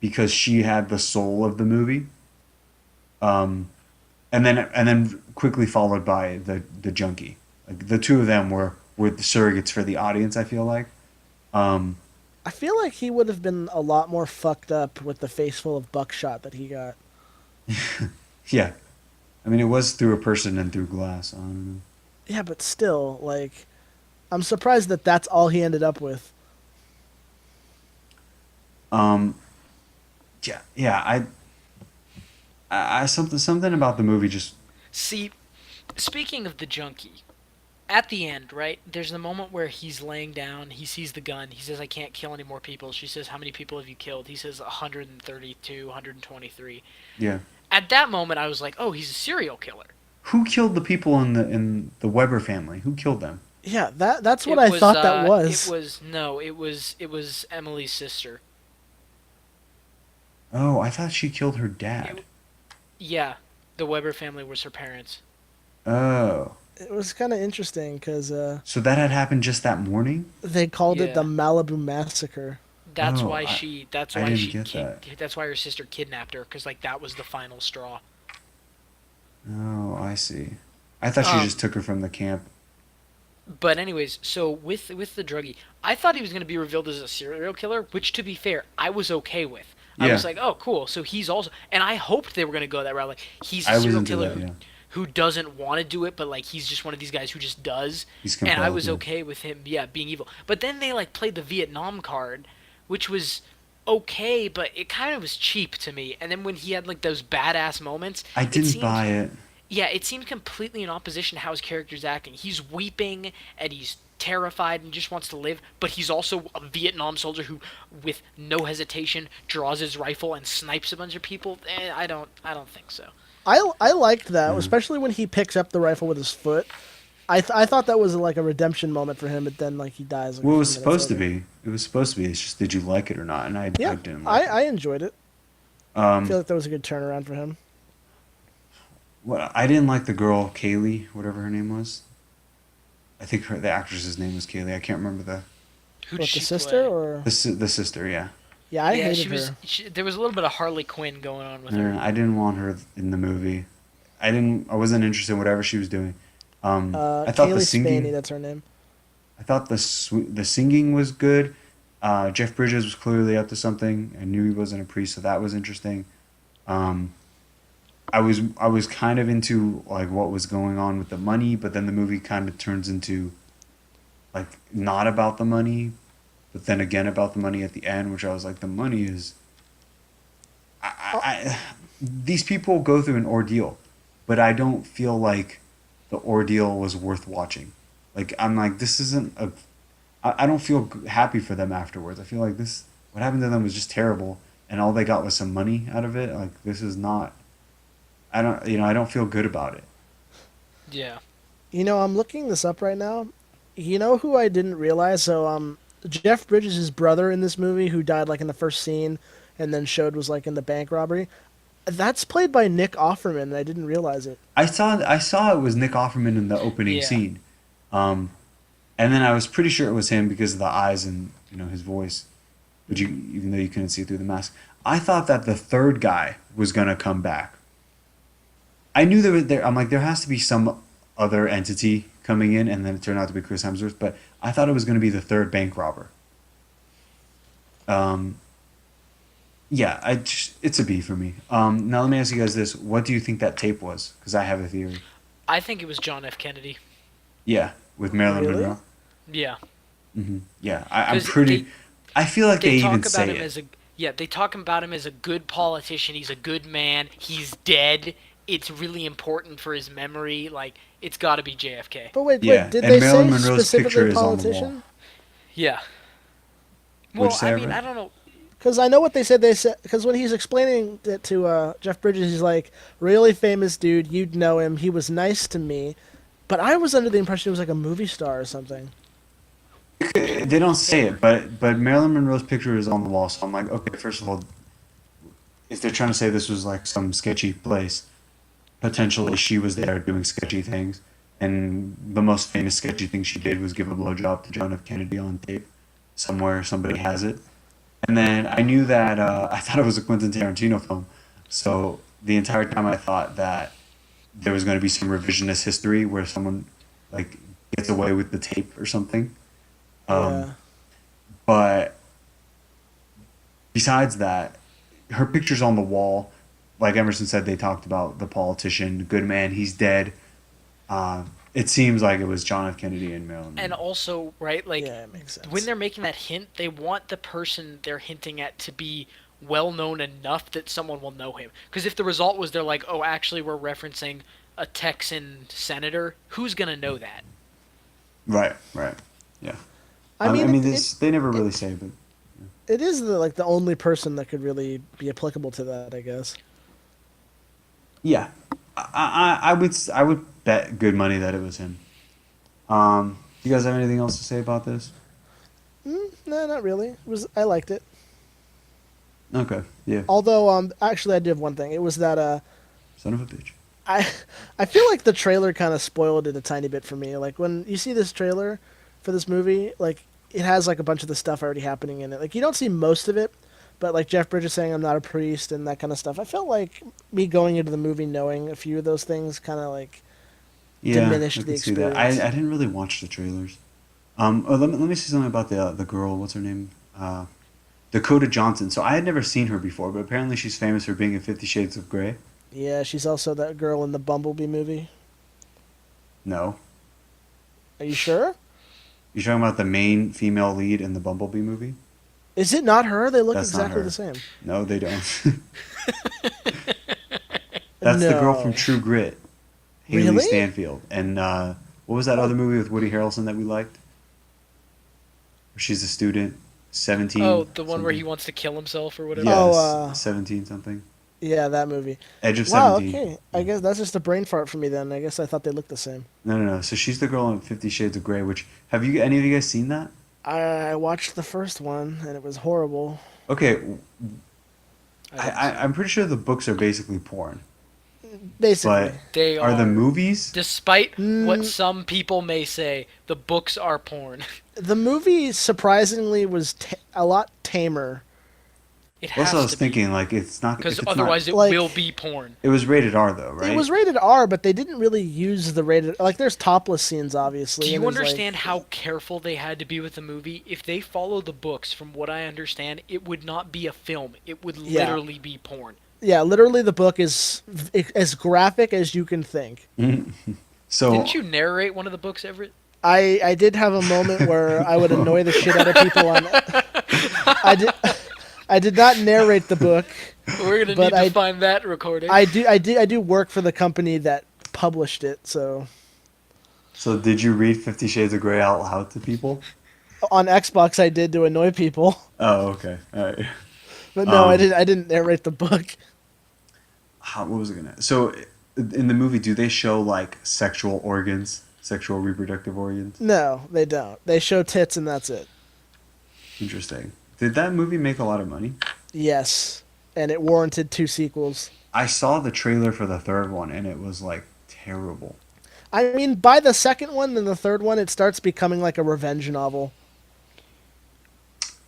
because she had the soul of the movie. Um, and then quickly followed by the junkie. Like the two of them were the surrogates for the audience. I feel like. Um, I feel like he would have been a lot more fucked up with the face full of buckshot that he got. yeah, I mean it was through a person and through glass. I don't know. Yeah, but still, like, I'm surprised that that's all he ended up with. Um, yeah. I something about the movie just. See, speaking of the junkie, at the end, right? There's the moment where he's laying down, he sees the gun, he says, "I can't kill any more people." She says, "How many people have you killed?" He says, 132, 123. Yeah. At that moment, I was like, "Oh, he's a serial killer." Who killed the people in the Weber family? Who killed them? Yeah, that's what It I was, thought that was. It was no, it was Emily's sister. Oh, I thought she killed her dad. Yeah, the Weber family was her parents. Oh, It was kind of interesting because so that had happened just that morning? they called it the Yeah, Malibu Massacre. that's Oh, why she. That's I why didn't get that. That's why her sister kidnapped her, because like that was the final straw. Oh, I see. I thought she just Um, took her from the camp. But anyways, so with the druggie, I thought he was going to be revealed as a serial killer, which to be fair, I was okay with. I Yeah, was like, oh, cool. So he's also, and I hoped they were going to go that route. Like he's a I was serial into killer that. Yeah, who doesn't want to do it, but like he's just one of these guys who just does. he's And I compelled. was Yeah. okay with him, yeah, being evil. But then they like played the Vietnam card, which was okay, but it kind of was cheap to me. And then when he had like those badass moments, I it didn't seemed buy it. yeah, it seemed completely in opposition to how his character's acting. He's weeping and he's terrified and just wants to live, but he's also a Vietnam soldier who, with no hesitation, draws his rifle and snipes a bunch of people. I don't think so. I liked that, Yeah. especially when he picks up the rifle with his foot. I thought that was like a redemption moment for him, but then like he dies like Well, a it few was minutes supposed to later. be. It was supposed to be. It's just did you like it or not? And I Yeah, didn't I like it. I enjoyed it. I Um, feel like that was a good turnaround for him. what I didn't like the girl Kaylee, whatever her name was. I think the actress's name was Kaylee. I can't remember Who did What, the she sister play? or the sister. Yeah. yeah, I Yeah, hated she was. her. There was a little bit of Harley Quinn going on with her. I didn't want her in the movie. I wasn't interested in whatever she was doing. I thought the Kaylee Spaney, singing. that's her name. I thought the singing was good. Jeff Bridges was clearly up to something. I knew he wasn't a priest, so that was interesting. Um, I was kind of into like what was going on with the money, but then the movie kind of turns into like not about the money, but then again about the money at the end, which I was like, the money is. These people go through an ordeal, but I don't feel like the ordeal was worth watching. Like I'm like this isn't a. I don't feel happy for them afterwards. I feel like this what happened to them was just terrible, and all they got was some money out of it. Like this is not. I don't feel good about it. Yeah. You know, I'm looking this up right now. You know who I didn't realize? So, Jeff Bridges' brother in this movie, who died like in the first scene, and then showed was like in the bank robbery. That's played by Nick Offerman, and I didn't realize it. I saw it was Nick Offerman in the opening Yeah. scene, um, and then I was pretty sure it was him because of the eyes and his voice, but even though you couldn't see through the mask, I thought that the third guy was gonna come back. I knew there. I'm like there has to be some other entity coming in, and then it turned out to be Chris Hemsworth, but I thought it was gonna be the third bank robber. Um, yeah, it's a B for me. Now let me ask you guys this: what do you think that tape was? Because I have a theory. I think it was John F. Kennedy. Yeah, with Marilyn Really? Monroe. Yeah. Yeah, I'm Because pretty. I feel like they even talk about say him it. as a they talk about him as a good politician. He's a good man. He's dead. It's really important for his memory. Like, it's got to be JFK. But wait, Yeah, did and they Marilyn say Monroe's specifically picture is on the wall. politician? Yeah. Would you Well, say, I mean, Everett? I don't know. Because I know what they said. They said because when he's explaining it to Jeff Bridges, he's like, "Really famous dude. You'd know him. He was nice to me." But I was under the impression he was like a movie star or something. They don't say it, but Marilyn Monroe's picture is on the wall. So I'm like, okay, first of all, if they're trying to say this was like some sketchy place, potentially she was there doing sketchy things. And the most famous sketchy thing she did was give a blowjob to John F. Kennedy on tape. Somewhere somebody has it. And then I knew that I thought it was a Quentin Tarantino film. So the entire time I thought that there was going to be some revisionist history where someone like gets away with the tape or something. Yeah. But besides that, her picture's on the wall. Like Emerson said, they talked about the politician, good man, he's dead. It seems like it was John F. Kennedy and Marilyn And Monroe. also, right, like, Yeah, it makes sense. when they're making that hint, they want the person they're hinting at to be well known enough that someone will know him. Because if the result was they're like, oh, actually, we're referencing a Texan senator, who's gonna know that? Right. Yeah. I mean, they never really say, but it is the only person that could really be applicable to that, I guess. yeah, I would bet good money that it was him. You guys have anything else to say about this? No, not really. I liked it. Okay, yeah, Although, actually, I do have one thing. It was that son of a bitch. I feel like the trailer kind of spoiled it a tiny bit for me. Like when you see this trailer for this movie, like it has like a bunch of the stuff already happening in it. Like you don't see most of it, but like Jeff Bridges saying I'm not a priest and that kind of stuff. I felt like me going into the movie knowing a few of those things kind of like Yeah, diminished I the could see that. experience. I didn't really watch the trailers. Let me say something about the girl. What's her name? Dakota Johnson. So I had never seen her before, but apparently she's famous for being in 50 Shades of Grey. Yeah, she's also that girl in the Bumblebee movie. No, Are you sure? you're talking about the main female lead in the Bumblebee movie. Is it not her? They look That's not exactly her. the same. No, they don't. That's the girl from No. True Grit, Haley Really? Stanfield. And what was that other movie with Woody Harrelson that we liked? Where she's a student, 17. Oh, the one where something. he wants to kill himself or whatever? Yes, Oh, 17 something. Yeah, that movie. Edge of Wow, 17. okay. I guess that's just a brain fart for me then. I guess I thought they looked the same. No. So she's the girl in 50 Shades of Grey. Which any of you guys seen that? I watched the first one and it was horrible. Okay, I didn't see I'm pretty sure the books are basically porn, Basically. but They are the are. movies? Despite what Mm. some people may say, the books are porn. The movie surprisingly was a lot tamer. It has Also, I was to be, thinking like it's not because if it's otherwise not, it Like- will be porn. it was rated R though, right? It was rated R, but they didn't really use the rated. Like, there's topless scenes, obviously. Do and you there's, like- understand how careful they had to be with the movie? If they follow the books, from what I understand, it would not be a film. It would Yeah. literally be porn. Yeah, literally, the book is as graphic as you can think. So Didn't you narrate one of the books, Everett? I did have a moment where I would annoy the shit out of people on. I did not narrate the book. We're gonna But need to I- find that recording. I do work for the company that published it. So did you read 50 Shades of Grey out loud to people? on Xbox, I did to annoy people. Oh, okay. All right. But no, I Um, didn't. I didn't narrate the book. What was it gonna? So in the movie, do they show like sexual organs, sexual reproductive organs? No, they don't. They show tits and that's it. Interesting. Did that movie make a lot of money? Yes, and it warranted 2 sequels. I saw the trailer for the third one, and it was like terrible. I mean, by the second one and the third one, it starts becoming like a revenge novel.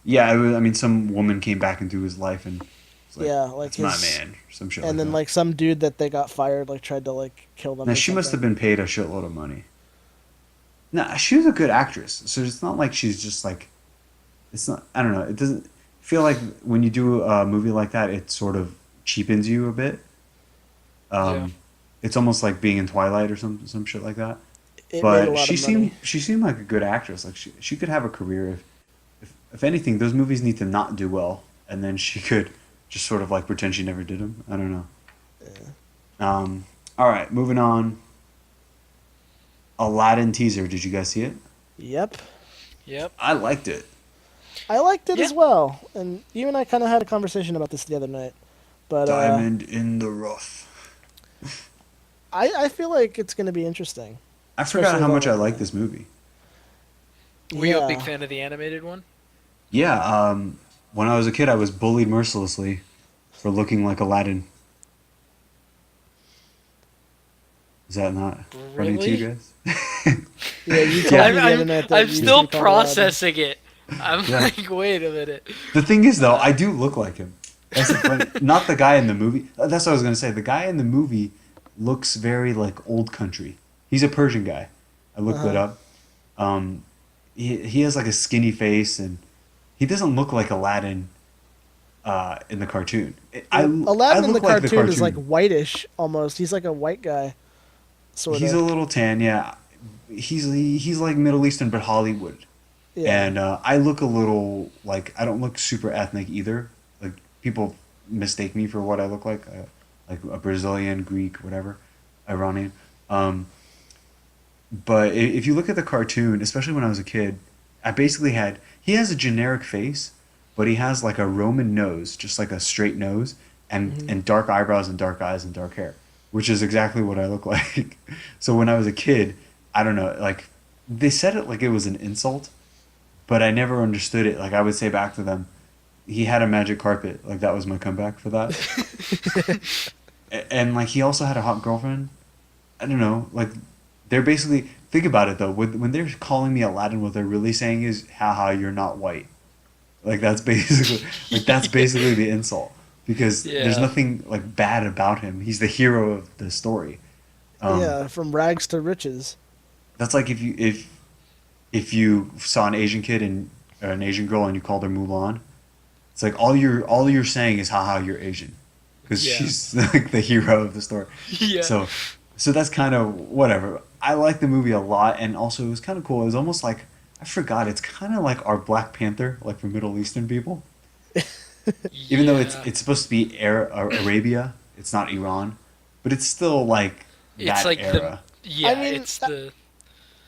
Yeah, I mean, some woman came back into his life and was like, Yeah, like "That's my his- man," or some shit. And then that. like some dude that they got fired like tried to like kill them. Now or she must have something. been paid a shitload of money. No, she was a good actress, so it's not like she's just like. It's not. I don't know. It doesn't feel like when you do a movie like that, it sort of cheapens you a bit. Yeah. It's almost like being in Twilight or some shit like that. It made a But lot she of money. seemed like a good actress. Like she could have a career if anything, those movies need to not do well, and then she could just sort of like pretend she never did them. I don't know. All right, moving on. Aladdin teaser. Did you guys see it? Yep. Yep. I liked it. I liked it Yeah. as well, and you and I kind of had a conversation about this the other night. But Diamond in the rough. I feel like it's going to be interesting. I forgot Especially how much I about- like this movie. Were you a big Yeah. fan of the animated one? Yeah, when I was a kid, I was bullied mercilessly for looking like Aladdin. Is that not funny to you guys? Yeah, you told Yeah. me the other night that I'm you used to still be called processing it. I'm Yeah. like, wait a minute. The thing is, though, I do look like him. That's the funny. Not the guy in the movie. That's what I was gonna say. The guy in the movie looks very like old country. He's a Persian guy. I looked it up. He has like a skinny face, and he doesn't look like Aladdin in the cartoon. Aladdin in the look like cartoon is like whitish almost. He's like a white guy, sort He's of. a little tan, yeah. He's like Middle Eastern, but Hollywood. Yeah. And I look a little like I don't look super ethnic either. Like people mistake me for what I look like a Brazilian, Greek, whatever, Iranian. But if you look at the cartoon, especially when I was a kid, I basically had he has a generic face, but he has like a Roman nose, just like a straight nose, and dark eyebrows and dark eyes and dark hair, which is exactly what I look like. So when I was a kid, I don't know, like they said it like it was an insult, but I never understood it. Like I would say back to them, he had a magic carpet. Like that was my comeback for that. And like he also had a hot girlfriend. I don't know. Like they're basically think about it though. When they're calling me Aladdin, what they're really saying is, "Haha, you're not white." Like that's basically the insult because there's Yeah. nothing like bad about him. He's the hero of the story. Yeah, from rags to riches. That's like if you saw an Asian kid and or an Asian girl and you called her Mulan, it's like all you're saying is haha you're Asian, because Yeah. she's like the hero of the story. Yeah. So that's kind of whatever. I like the movie a lot, and also it was kind of cool. It was almost like I forgot. It's kind of like our Black Panther, like for Middle Eastern people. Even though it's supposed to be Arabia, it's not Iran, but it's still like that it's like era. yeah, I mean, it's the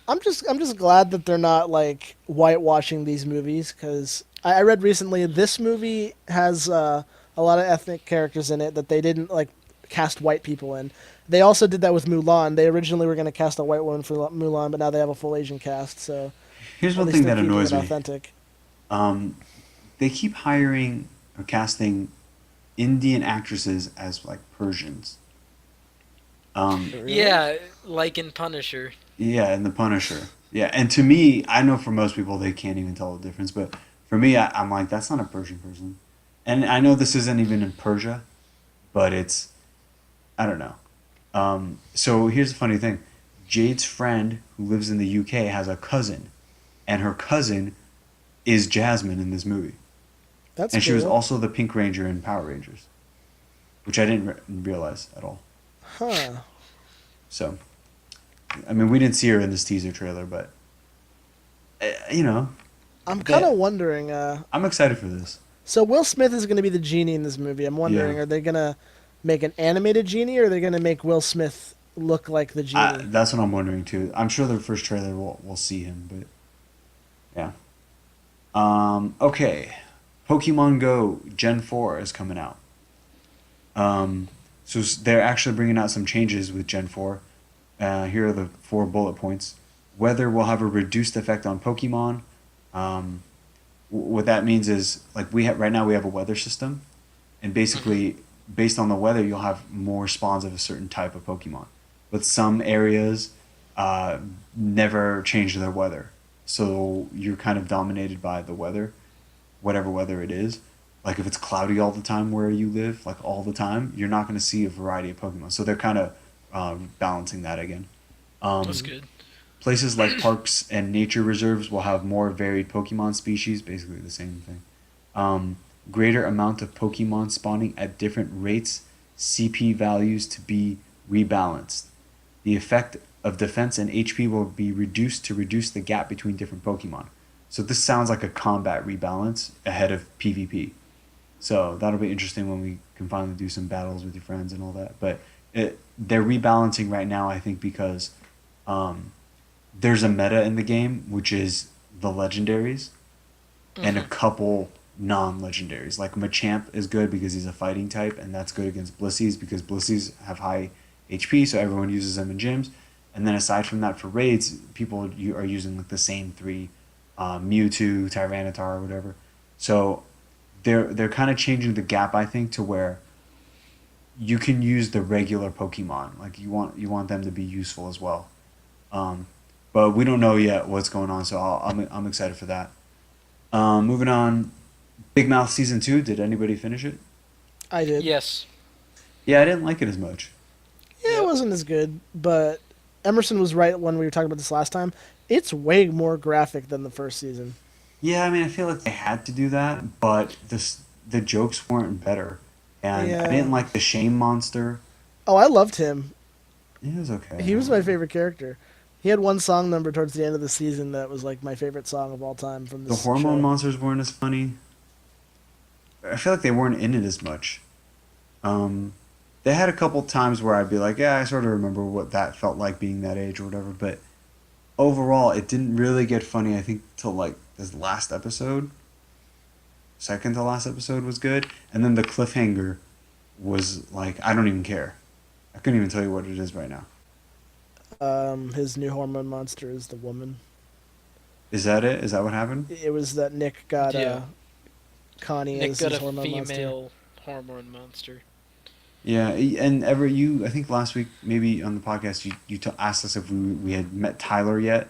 I'm just glad that they're not like whitewashing these movies because I read recently this movie has a lot of ethnic characters in it that they didn't like cast white people in. They also did that with Mulan. They originally were going to cast a white woman for Mulan, but now they have a full Asian cast. So Here's at one least thing they're that keeping annoys it me. authentic. They keep hiring or casting Indian actresses as like Persians. Really? yeah, like in Punisher. Yeah, and The Punisher. Yeah, and to me, I know for most people they can't even tell the difference, but for me, I'm like, that's not a Persian person. And I know this isn't even in Persia, but it's, I don't know. So here's the funny thing. Jade's friend who lives in the UK has a cousin, and her cousin is Jasmine in this movie. That's And she was cool. also the Pink Ranger in Power Rangers, which I didn't realize at all. Huh. So, I mean, we didn't see her in this teaser trailer, but you know, I'm kind Yeah. of wondering. I'm excited for this. So Will Smith is going to be the genie in this movie. I'm wondering, Yeah. are they going to make an animated genie, or are they going to make Will Smith look like the genie? That's what I'm wondering too. I'm sure the first trailer we'll see him, but yeah. Okay, Pokemon Go Gen 4 is coming out. So they're actually bringing out some changes with Gen 4. Here are the 4 bullet points. Weather will have a reduced effect on Pokemon. What that means is, like right now we have a weather system, and basically based on the weather you'll have more spawns of a certain type of Pokemon. But some areas never change their weather, so you're kind of dominated by the weather, whatever weather it is. Like if it's cloudy all the time where you live, like all the time, you're not going to see a variety of Pokemon. So they're kind of balancing that again. That's good. Places like parks and nature reserves will have more varied Pokemon species, basically the same thing. Greater amount of Pokemon spawning at different rates, CP values to be rebalanced. The effect of defense and HP will be reduced to reduce the gap between different Pokemon. So this sounds like a combat rebalance ahead of PvP. So that'll be interesting when we can finally do some battles with your friends and all that. But they're rebalancing right now, I think, because um, there's a meta in the game, which is the legendaries and a couple non-legendaries. Like Machamp is good because he's a fighting type, and that's good against Blissies because Blissies have high HP, so everyone uses them in gyms. And then aside from that, for raids, people are using like the same three, Mewtwo, Tyranitar, or whatever. So they're kind of changing the gap, I think, to where you can use the regular Pokemon. Like you want them to be useful as well. Um, but we don't know yet what's going on, so I'm excited for that. Moving on, Big Mouth season 2. Did anybody finish it? I did. Yes. Yeah, I didn't like it as much. Yeah, Yep. it wasn't as good, but Emerson was right when we were talking about this last time. It's way more graphic than the first season. Yeah, I mean, I feel like they had to do that, but the jokes weren't better, and I Yeah. didn't like the shame monster. Oh, I loved him. It was okay. He was my favorite character. He had one song number towards the end of the season that was like my favorite song of all time from The this hormone show. monsters weren't as funny. I feel like they weren't in it as much. Um, they had a couple times where I'd be like, yeah, I sort of remember what that felt like being that age or whatever, but overall, it didn't really get funny, I think, till like this last episode. Second to last episode was good, and then the cliffhanger was like, I don't even care. I couldn't even tell you what it is right now. His new hormone monster is the woman. Is that it? Is that what happened? It was that Nick got Yeah. Connie Nick as got his a hormone monster. female hormone monster. Yeah, and I think last week maybe on the podcast you asked us if we had met Tyler yet.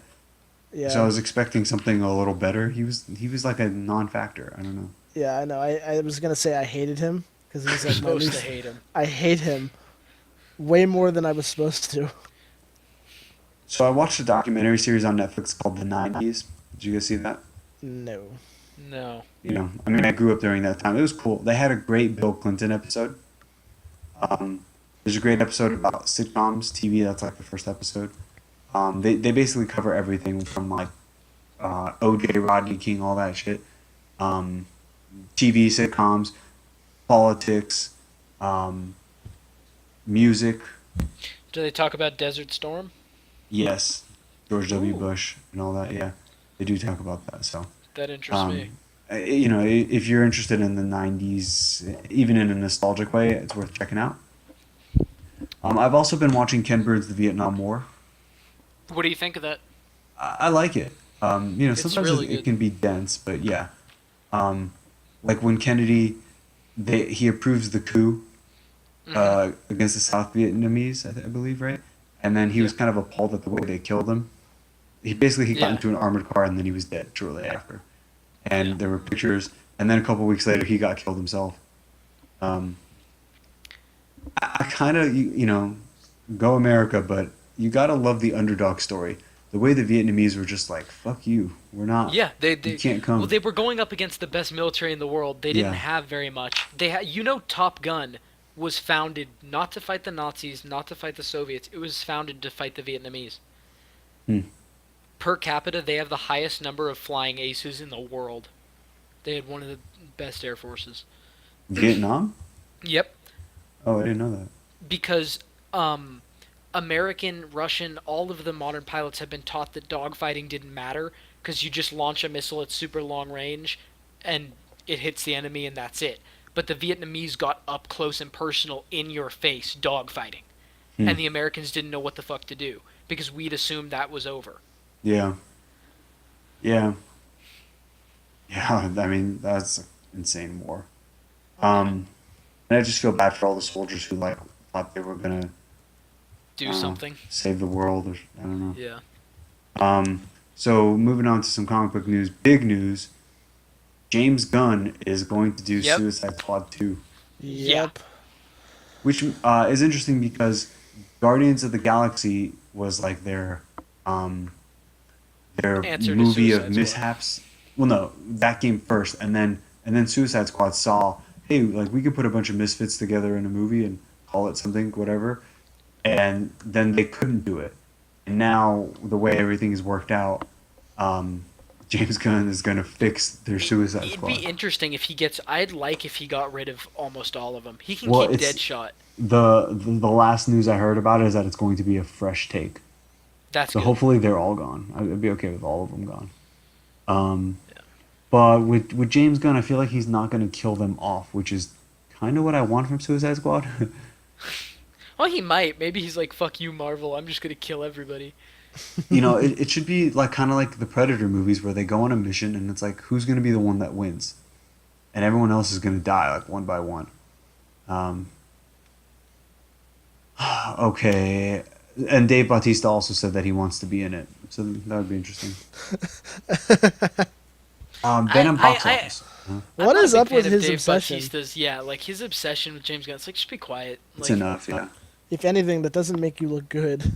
Yeah, So I was expecting something a little better. He was like a non-factor. I don't know. yeah, I know. I was gonna say I hated him because he's You're like my supposed to least. hate him. I hate him way more than I was supposed to. So I watched a documentary series on Netflix called The 90s. Did you guys see that? No. No. You know, I mean, I grew up during that time. It was cool. They had a great Bill Clinton episode. There's a great episode about sitcoms, TV. That's like the first episode. They basically cover everything from like OJ, Rodney King, all that shit. TV sitcoms, politics, music. Do they talk about Desert Storm? Yes, George W. Ooh. Bush and all that. Yeah, they do talk about that. So, That interests me. you know, if you're interested in the '90s, even in a nostalgic way, it's worth checking out. I've also been watching Ken Burns' The Vietnam War. What do you think of that? I like it. You know, It's sometimes really it good. can be dense, but yeah. Like when Kennedy, he approves the coup against the South Vietnamese, I believe, right? And then he was kind of appalled at the way they killed him. He got Yeah. into an armored car and then he was dead shortly after. And there were pictures, and then a couple weeks later he got killed himself. Um, I kind of, you know, go America, but you gotta love the underdog story. The way the Vietnamese were just like, "Fuck you, we're not. Yeah, they You can't come." Well, they were going up against the best military in the world. They didn't Yeah. have very much. Top Gun was founded not to fight the Nazis, not to fight the Soviets. It was founded to fight the Vietnamese. Hmm. Per capita, they have the highest number of flying aces in the world. They had one of the best air forces. Vietnam? Yep, Oh, I didn't know that. because American, Russian, all of the modern pilots have been taught that dogfighting didn't matter because you just launch a missile at super long range and it hits the enemy and that's it. But the Vietnamese got up close and personal in your face dogfighting. Hmm. And the Americans didn't know what the fuck to do because we'd assumed that was over. Yeah. Yeah. Yeah, I mean, that's an insane war. And I just feel bad for all the soldiers who like thought they were gonna Do I don't know, something. save the world, or I don't know. Yeah. So moving on to some comic book news, big news. James Gunn is going to do Yep. Suicide Squad 2, Yep. which is interesting because Guardians of the Galaxy was like their Answer to movie Suicide of Squad. mishaps. Well, no, that came first, and then Suicide Squad saw, hey, like we could put a bunch of misfits together in a movie and call it something, whatever, and then they couldn't do it. And now the way everything is worked out, James Gunn is gonna fix their Suicide It'd Squad. be interesting if he gets. I'd like if he got rid of almost all of them. He can Well, keep it's Deadshot. the last news I heard about it is that it's going to be a fresh take. That's So good. hopefully they're all gone. I'd be okay with all of them gone. Um, but with James Gunn, I feel like he's not going to kill them off, which is kind of what I want from Suicide Squad. Well, he might. Maybe he's like, "Fuck you, Marvel. I'm just gonna kill everybody." It should be like kind of like the Predator movies where they go on a mission and it's like who's going to be the one that wins, and everyone else is going to die like one by one. Um, okay, and Dave Bautista also said that he wants to be in it, so that would be interesting. Venom Box Office. Huh? I'm What not is a big up with fan of his Dave obsession? Bautista's, yeah, like his obsession with James Gunn. It's like, just be quiet. It's Like, enough, yeah. If anything, that doesn't make you look good.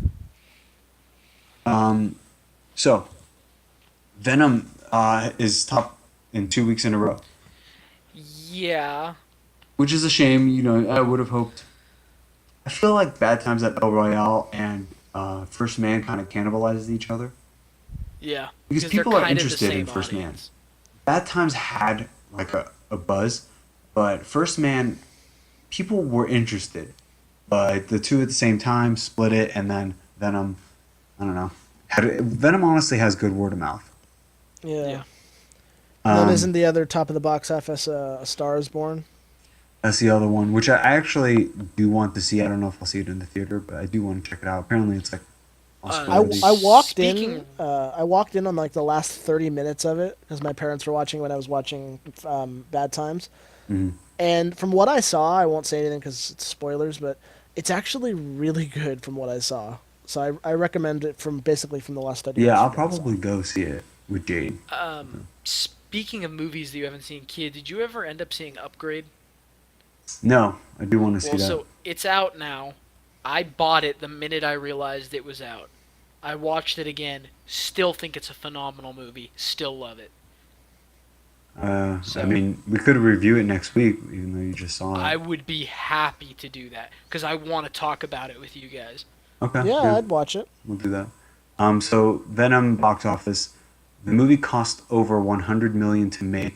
So, Venom is top in 2 weeks in a row, yeah, which is a shame. I would have hoped. I feel like Bad Times at El Royale and First Man kind of cannibalizes each other yeah. because they're people are kind of the interested in same First Man. audience. Bad Times had like a buzz, but First Man, people were interested, but the two at the same time split it, and then Venom, I don't know. Venom honestly has good word of mouth. Yeah. Yeah. And then Um, isn't the other top of the box office A Star Is Born? That's the other one, which I actually do want to see. I don't know if I'll see it in the theater, but I do want to check it out. Apparently, it's like Oscar-worthy. I walked Speaking- in. I walked in on like the last 30 minutes of it because my parents were watching when I was watching Bad Times. Mhm. And from what I saw, I won't say anything because it's spoilers, but it's actually really good from what I saw. So I recommend it from basically from the last 30 Yeah, minutes. I'll of what I saw. probably go see it with Jade. Speaking of movies that you haven't seen, Kid, did you ever end up seeing Upgrade? No, I do want to see Well, that. so it's out now. I bought it the minute I realized it was out. I watched it again. Still think it's a phenomenal movie. Still love it. I mean, we could review it next week, even though you just saw it. I would be happy to do that because I want to talk about it with you guys. Okay, Yeah, good. I'd watch it. We'll do that. So Venom box office, the movie cost over 100 million to make,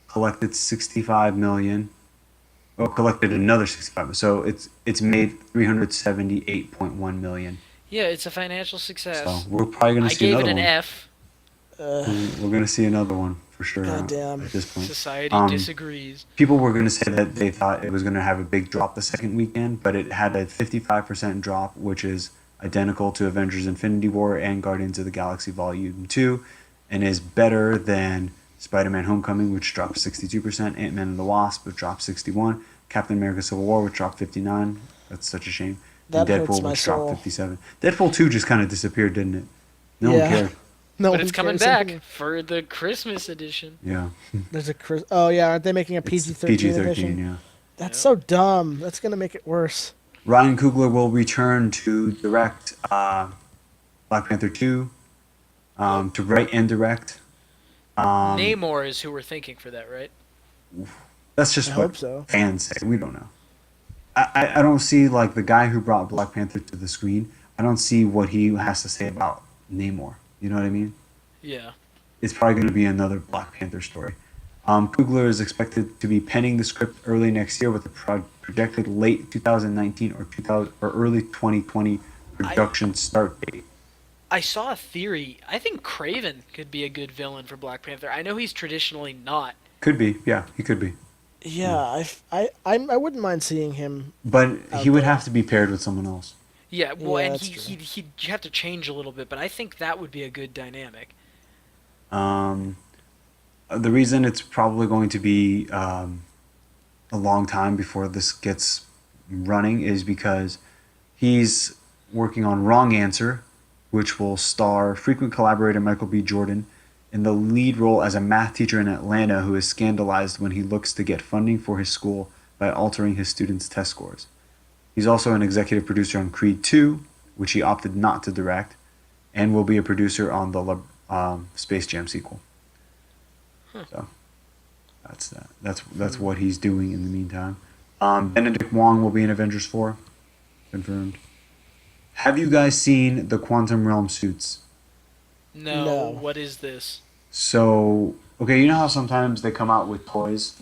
collected 65 million. Well, collected another 65. So it's made 378.1 million. Yeah, it's a financial success. So we're probably gonna I see gave another it an one. F. We're gonna see another one for sure. Goddamn. At this point. Society Um, disagrees. People were going to say that they thought it was going to have a big drop the second weekend, but it had a 55% drop, which is identical to Avengers Infinity War and Guardians of the Galaxy Volume 2, and is better than Spider-Man Homecoming, which dropped 62%, Ant-Man and the Wasp, which dropped 61%, Captain America Civil War, which dropped 59%. That's such a shame. That and hurts Deadpool, my which soul. dropped 57%. Deadpool 2 just kind of disappeared, didn't it? No Yeah. one cared. No, But one it's coming cares back anymore. for the Christmas edition. Yeah. There's a Oh yeah, aren't they making a It's PG-13 PG-13, edition? yeah. That's so dumb. That's gonna make it worse. Ryan Coogler will return to direct Black Panther 2, to write and direct. Namor is who we're thinking for that, right? That's just I what hope so. fans say. We don't know. I don't see, like, the guy who brought Black Panther to the screen, I don't see what he has to say about Namor. You know what I mean? Yeah. It's probably going to be another Black Panther story. Coogler is expected to be penning the script early next year with a projected late 2019 or early 2020 production start date. I saw a theory. I think Kraven could be a good villain for Black Panther. I know he's traditionally not. Could be, yeah, he could be. Yeah, I wouldn't mind seeing him. But Out he would there. have to be paired with someone else. Yeah, well, Yeah, and that's true. he'd have to change a little bit, but I think that would be a good dynamic. The reason it's probably going to be a long time before this gets running is because he's working on Wrong Answer, which will star frequent collaborator Michael B. Jordan in the lead role as a math teacher in Atlanta who is scandalized when he looks to get funding for his school by altering his students' test scores. He's also an executive producer on Creed 2, which he opted not to direct, and will be a producer on the Space Jam sequel. So that's that. That's what he's doing in the meantime. Benedict Wong will be in Avengers 4, confirmed. Have you guys seen the Quantum Realm suits? No, No. what is this? So, okay, you know how sometimes they come out with toys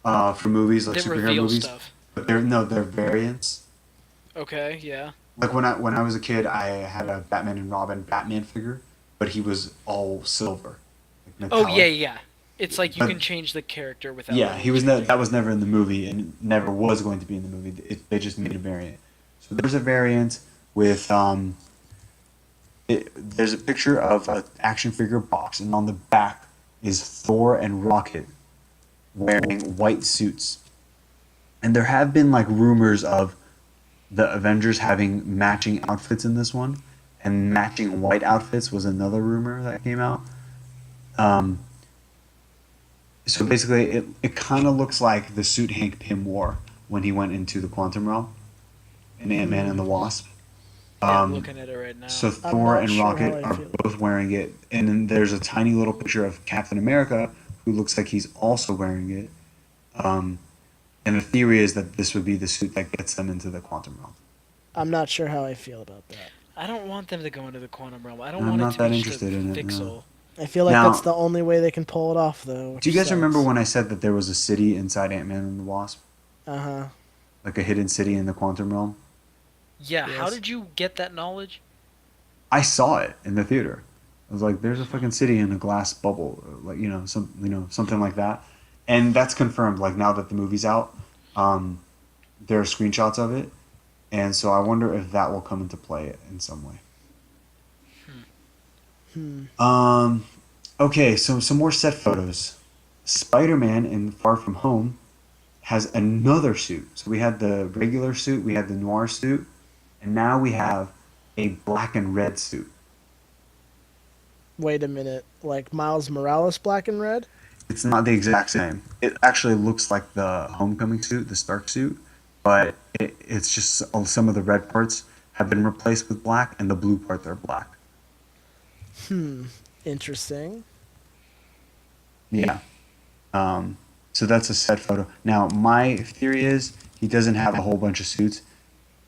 for movies, like That superhero reveal movies, stuff. but they're variants. Okay, yeah. Like when I was a kid, I had a Batman and Robin Batman figure, but he was all silver, like Oh yeah, metallic. yeah. It's like you But can change the character without yeah, really changing that it. was never in the movie and never was going to be in the movie. They just made a variant. So there's a variant with there's a picture of an action figure box, and on the back is Thor and Rocket wearing white suits. And there have been like rumors of the Avengers having matching outfits in this one, and matching white outfits was another rumor that came out. Um, so basically, it kind of looks like the suit Hank Pym wore when he went into the quantum realm in Ant Man and the Wasp. Yeah, I'm Um, looking at it right now. so I'm Thor not and sure how Rocket I are feel. both wearing it, and then there's a tiny little picture of Captain America who looks like he's also wearing it. Um, and the theory is that this would be the suit that gets them into the quantum realm. I'm not sure how I feel about that. I don't want them to go into the quantum realm. I don't I'm want it not to be that just a interested in it. No. fixel. I feel like that's Now, the only way they can pull it off, though, do which you guys remember sucks. when I said that there was a city inside Ant Man and the Wasp, Uh-huh. like a hidden city in the quantum realm? Yeah, how Yes. did you get that knowledge? I saw it in the theater. I was like, "There's a fucking city in a glass bubble," or like something like that, and that's confirmed. Like now that the movie's out, um, there are screenshots of it, and so I wonder if that will come into play in some way. Hmm. Um, okay, so some more set photos. Spider-Man in Far From Home has another suit. So we had the regular suit, we had the noir suit, and now we have a black and red suit. Wait a minute. Like Miles Morales black and red? It's not the exact same. It actually looks like the Homecoming suit, the Stark suit, but it's just some of the red parts have been replaced with black, and the blue parts are black. Hmm. Interesting. Yeah. Um, so that's a set photo. Now, my theory is he doesn't have a whole bunch of suits.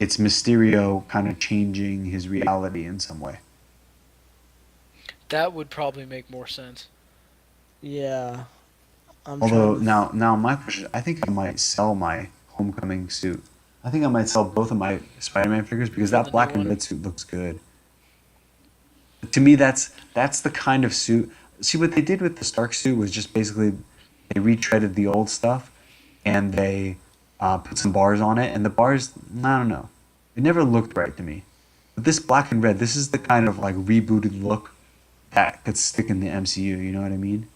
It's Mysterio kind of changing his reality in some way. That would probably make more sense. Yeah. I'm trying Although to. now my question, I think I might sell my Homecoming suit. I think I might sell both of my Spider-Man figures because For the that new black and one? red suit looks good. To me, that's the kind of suit. See what they did with the Stark suit was just basically they retreaded the old stuff and they put some bars on it, and the bars, I don't know, it never looked right to me. But this black and red, this is the kind of like rebooted look that could stick in the MCU. You know what I mean?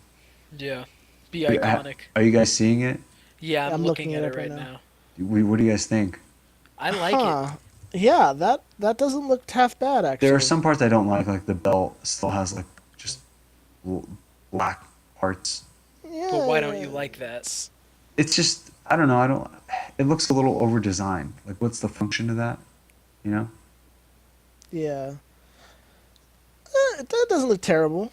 Yeah. Be Are, you- iconic. are you guys seeing it? Yeah, I'm I'm looking looking at it it up right right now. now. What do you guys think? I like it. Huh. Yeah, that doesn't look half bad There are actually. some parts I don't like the belt still has like just l- black parts. But why don't Yeah. you like that? It's just I don't know. I don't. It looks a little over designed. Like, what's the function of that? You know? Yeah. That doesn't look terrible.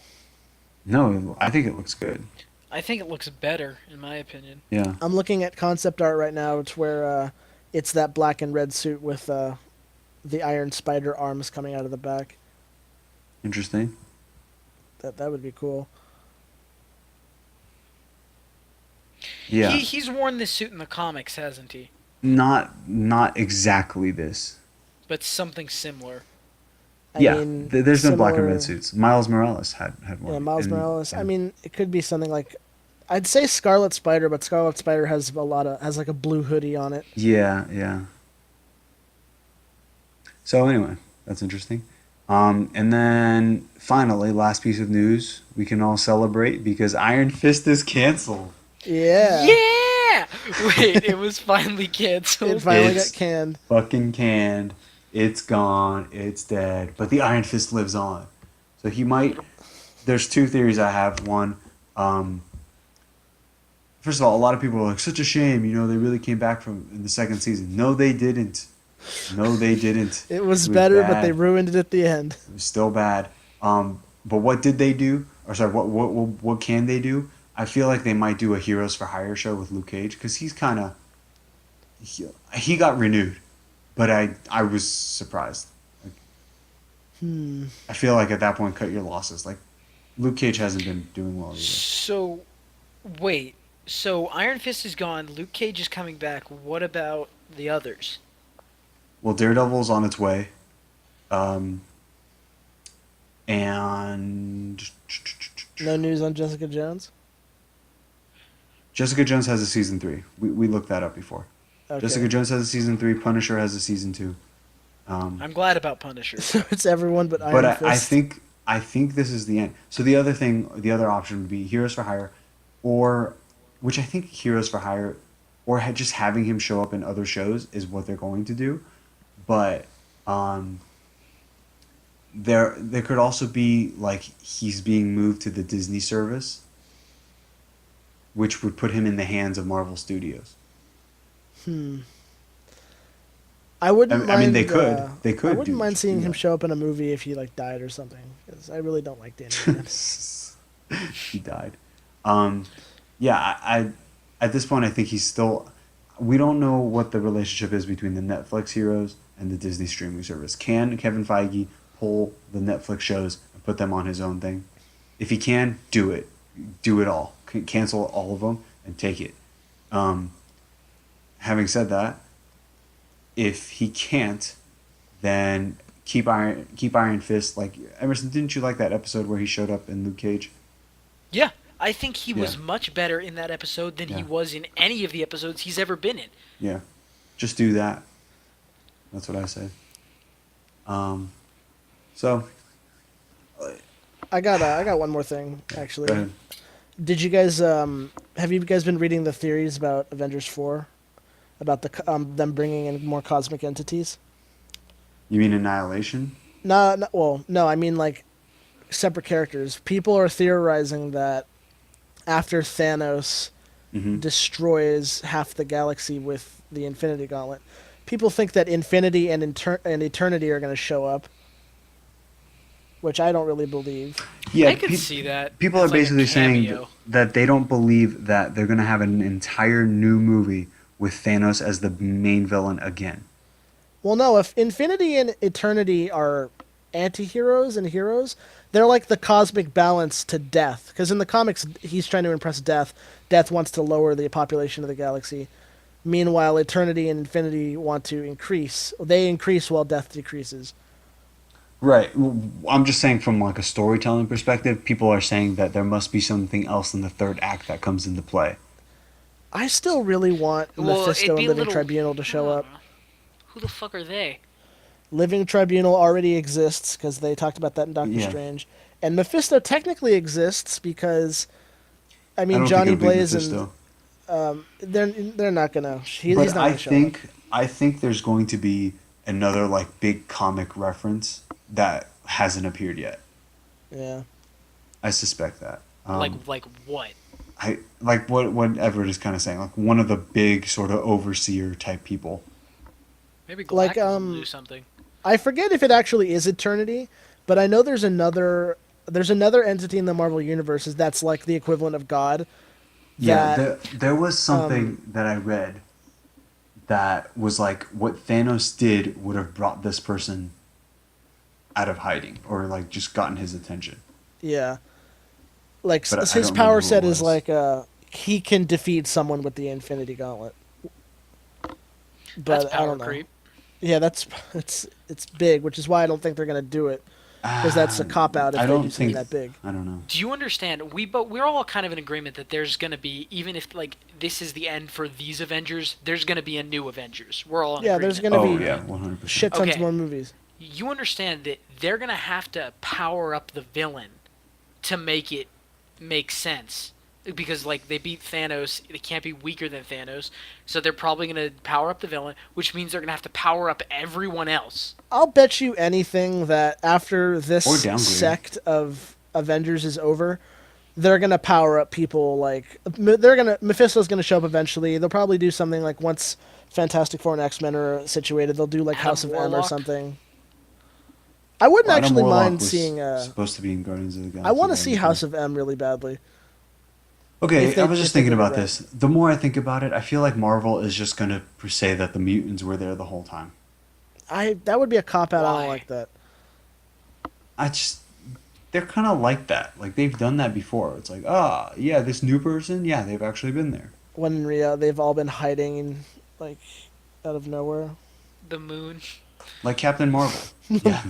No, I think it looks good. I think it looks better, in my opinion. Yeah, I'm looking at concept art right now. It's where it's that black and red suit with the Iron Spider arms coming out of the back. interesting. That would be cool. Yeah, He's worn this suit in the comics, hasn't he? not exactly this. But something similar. I Yeah, mean, there's been black and red similar. suits. Miles Morales had one. Yeah, Miles And, Morales. yeah. I mean, it could be something like, I'd say Scarlet Spider, but Scarlet Spider has like a blue hoodie on it. Yeah, yeah. So anyway, that's interesting. And then finally, last piece of news, we can all celebrate because Iron Fist is canceled. Yeah. Yeah! Wait, it was finally It canceled. finally It's got canned. fucking canned. It's gone. It's dead. But the Iron Fist lives on. So he might. There's two theories I have. One, first of all, a lot of people are like, such a shame. You know, they really came back from in the second season. No, they didn't. No, they didn't. It was It better, but they bad. ruined it at the end. It was still bad. But what did they do? Or sorry, what can they do? I feel like they might do a Heroes for Hire show with Luke Cage because he's kind of he got renewed, but I was surprised. Like, Hmm. I feel like at that point, cut your losses. Like Luke Cage hasn't been doing well either. So, wait. So Iron Fist is gone. Luke Cage is coming back. What about the others? Well, Daredevil's on its way. Um, and No news on Jessica Jones. Jessica Jones has a season 3. We looked that up before. Okay. Jessica Jones has a season 3. Punisher has a season 2. I'm glad about Punisher. So it's everyone but Iron But Fist. I think this is the end. So the other option would be Heroes for Hire, or which I think Heroes for Hire, or just having him show up in other shows is what they're going to do. But there could also be like he's being moved to the Disney service, which would put him in the hands of Marvel Studios. I wouldn't mind. I mean, they could. They could. I wouldn't mind seeing him that. show up in a movie if he like died or something. Because I really don't like Danny Rand. He died. Yeah, I at this point I think he's still. We don't know what the relationship is between the Netflix heroes and the Disney streaming service. Can Kevin Feige pull the Netflix shows and put them on his own thing? If he can, do it. Do it all. Cancel all of them and take it. Having said that, if he can't, then keep Iron Fist. Like Emerson, didn't you like that episode where he showed up in Luke Cage? Yeah, I think he was Yeah. much better in that episode than he Yeah. was in any of the episodes he's ever been in. Yeah, just do that. That's what I say. So I got one more thing actually. go ahead. Did you guys have you guys been reading the theories about Avengers 4? About them bringing in more cosmic entities? You mean Annihilation? No, I mean like separate characters. People are theorizing that after Thanos Mm-hmm. destroys half the galaxy with the Infinity Gauntlet, people think that Infinity and Eternity are going to show up, which I don't really believe. Yeah, I could see that. people are It's like a basically saying cameo. that they don't believe that they're going to have an entire new movie with Thanos as the main villain again. Well, no, if Infinity and Eternity are anti-heroes and heroes, they're like the cosmic balance to Death. Because in the comics, he's trying to impress Death. Death wants to lower the population of the galaxy. Meanwhile, Eternity and Infinity want to increase. They increase while Death decreases. Right. I'm just saying from like a storytelling perspective, people are saying that there must be something else in the third act that comes into play. I still really want Well, Mephisto it'd and be a Living little- Tribunal to show up. Who the fuck are they? Living Tribunal already exists because they talked about that in Doctor Yeah. Strange. And Mephisto technically exists because, I I mean, don't Johnny think it'll be Blaze Mephisto. and they're not gonna. He's But not gonna show up. I think there's going to be another like big comic reference that hasn't appeared yet. Yeah. I suspect that. Like what? I like what Everett is kind of saying, like one of the big sort of overseer type people. Maybe Like, Galactus will do something. I forget if it actually is Eternity, but I know there's another entity in the Marvel universe that's like the equivalent of God. Yeah, that- there was something that I read that was like what Thanos did would have brought this person out of hiding or like just gotten his attention. Yeah. Like But I his don't remember power who it set is was. like he can defeat someone with the Infinity Gauntlet. But That's I power don't know. creep. Yeah, it's big, which is why I don't think they're gonna do it. Because that's a cop out if I they don't do something think that big. I don't know. Do you understand? We're all kind of in agreement that there's gonna be, even if like this is the end for these Avengers, there's gonna be a new Avengers. We're all in Yeah, agreement. there's gonna Oh be yeah, 100%. shit tons Okay. more movies. You understand that they're gonna have to power up the villain to make it make sense. Because like they beat Thanos, they can't be weaker than Thanos, so they're probably gonna power up the villain, which means they're gonna have to power up everyone else. I'll bet you anything that after this Or downgrade. sect of Avengers is over, they're gonna power up people like Mephisto's gonna show up eventually. They'll probably do something like once Fantastic Four and X-Men are situated, they'll do like Adam House of M or Warlock? something. I wouldn't Adam actually Warlock mind was seeing. supposed to be in Guardians of the Galaxy. I want to see House of M really badly. Okay, if they- I was if just they thinking get it about right. this. The more I think about it, I feel like Marvel is just going to say that the mutants were there the whole time. That would be a cop out. I Why? don't like that. I just they're kind of like that. Like they've done that before. It's like, yeah, this new person, yeah, they've actually been there. When in reality, they've all been hiding, like, out of nowhere. The moon. Like Captain Marvel. Yeah,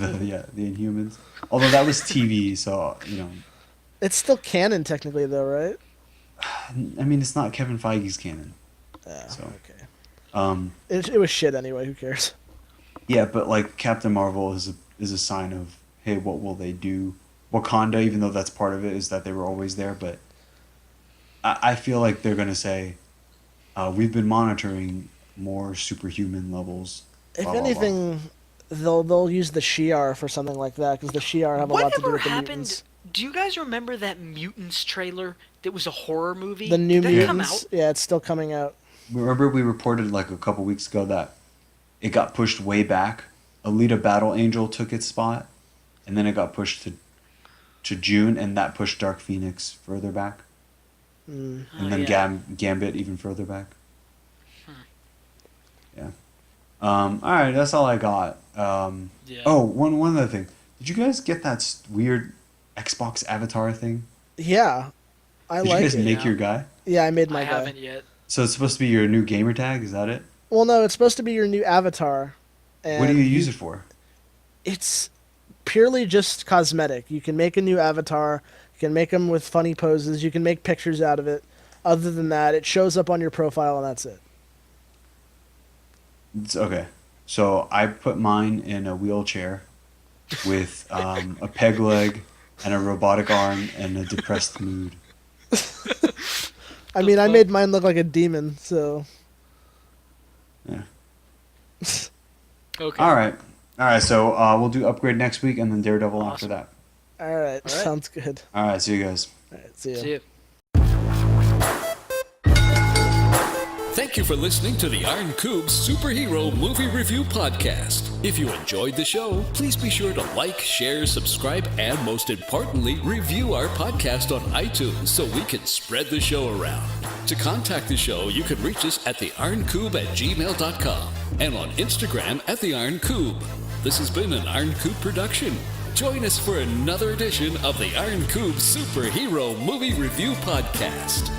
the Inhumans. Although that was TV, so It's still canon technically, though, right? I mean, it's not Kevin Feige's canon. So, Okay. It was shit anyway. Who cares? yeah, but like Captain Marvel is a sign of, hey, what will they do? Wakanda, even though that's part of it, is that they were always there. But I feel like they're gonna say, we've been monitoring more superhuman levels. If blah, blah, blah. anything, they'll use the Shi'ar for something like that because the Shi'ar have a lot to do with the mutants. Do you guys remember that Mutants trailer that was a horror movie? The new Did that come mutants. out? Yeah, it's still coming out. Remember we reported like a couple weeks ago that it got pushed way back. Alita Battle Angel took its spot, and then it got pushed to June, and that pushed Dark Phoenix further back. And then Gambit even further back. Yeah. All right, that's all I got. Yeah. Oh, one other thing. Did you guys get that weird Xbox avatar thing? Yeah, I Did like you guys it. make your guy? Yeah, I made my I guy. haven't yet. So it's supposed to be your new gamer tag? Is that it? Well, no, it's supposed to be your new avatar. And What do you use it for? It's purely just cosmetic. You can make a new avatar. You can make them with funny poses. You can make pictures out of it. Other than that, it shows up on your profile and that's it. It's okay. So I put mine in a wheelchair with a peg leg and a robotic arm and a depressed mood. I mean, I made mine look like a demon, so... Yeah. Okay. All right. So we'll do Upgrade next week and then Daredevil after that. All right, sounds good. All right. See you guys. All right, see ya. See you. Thank you for listening to the Iron Coupe Superhero Movie Review Podcast. If you enjoyed the show, please be sure to like, share, subscribe, and most importantly, review our podcast on iTunes so we can spread the show around. To contact the show, you can reach us at theironcoupe@gmail.com and on Instagram at theironcoupe. This has been an Iron Coupe production. Join us for another edition of the Iron Coupe Superhero Movie Review Podcast.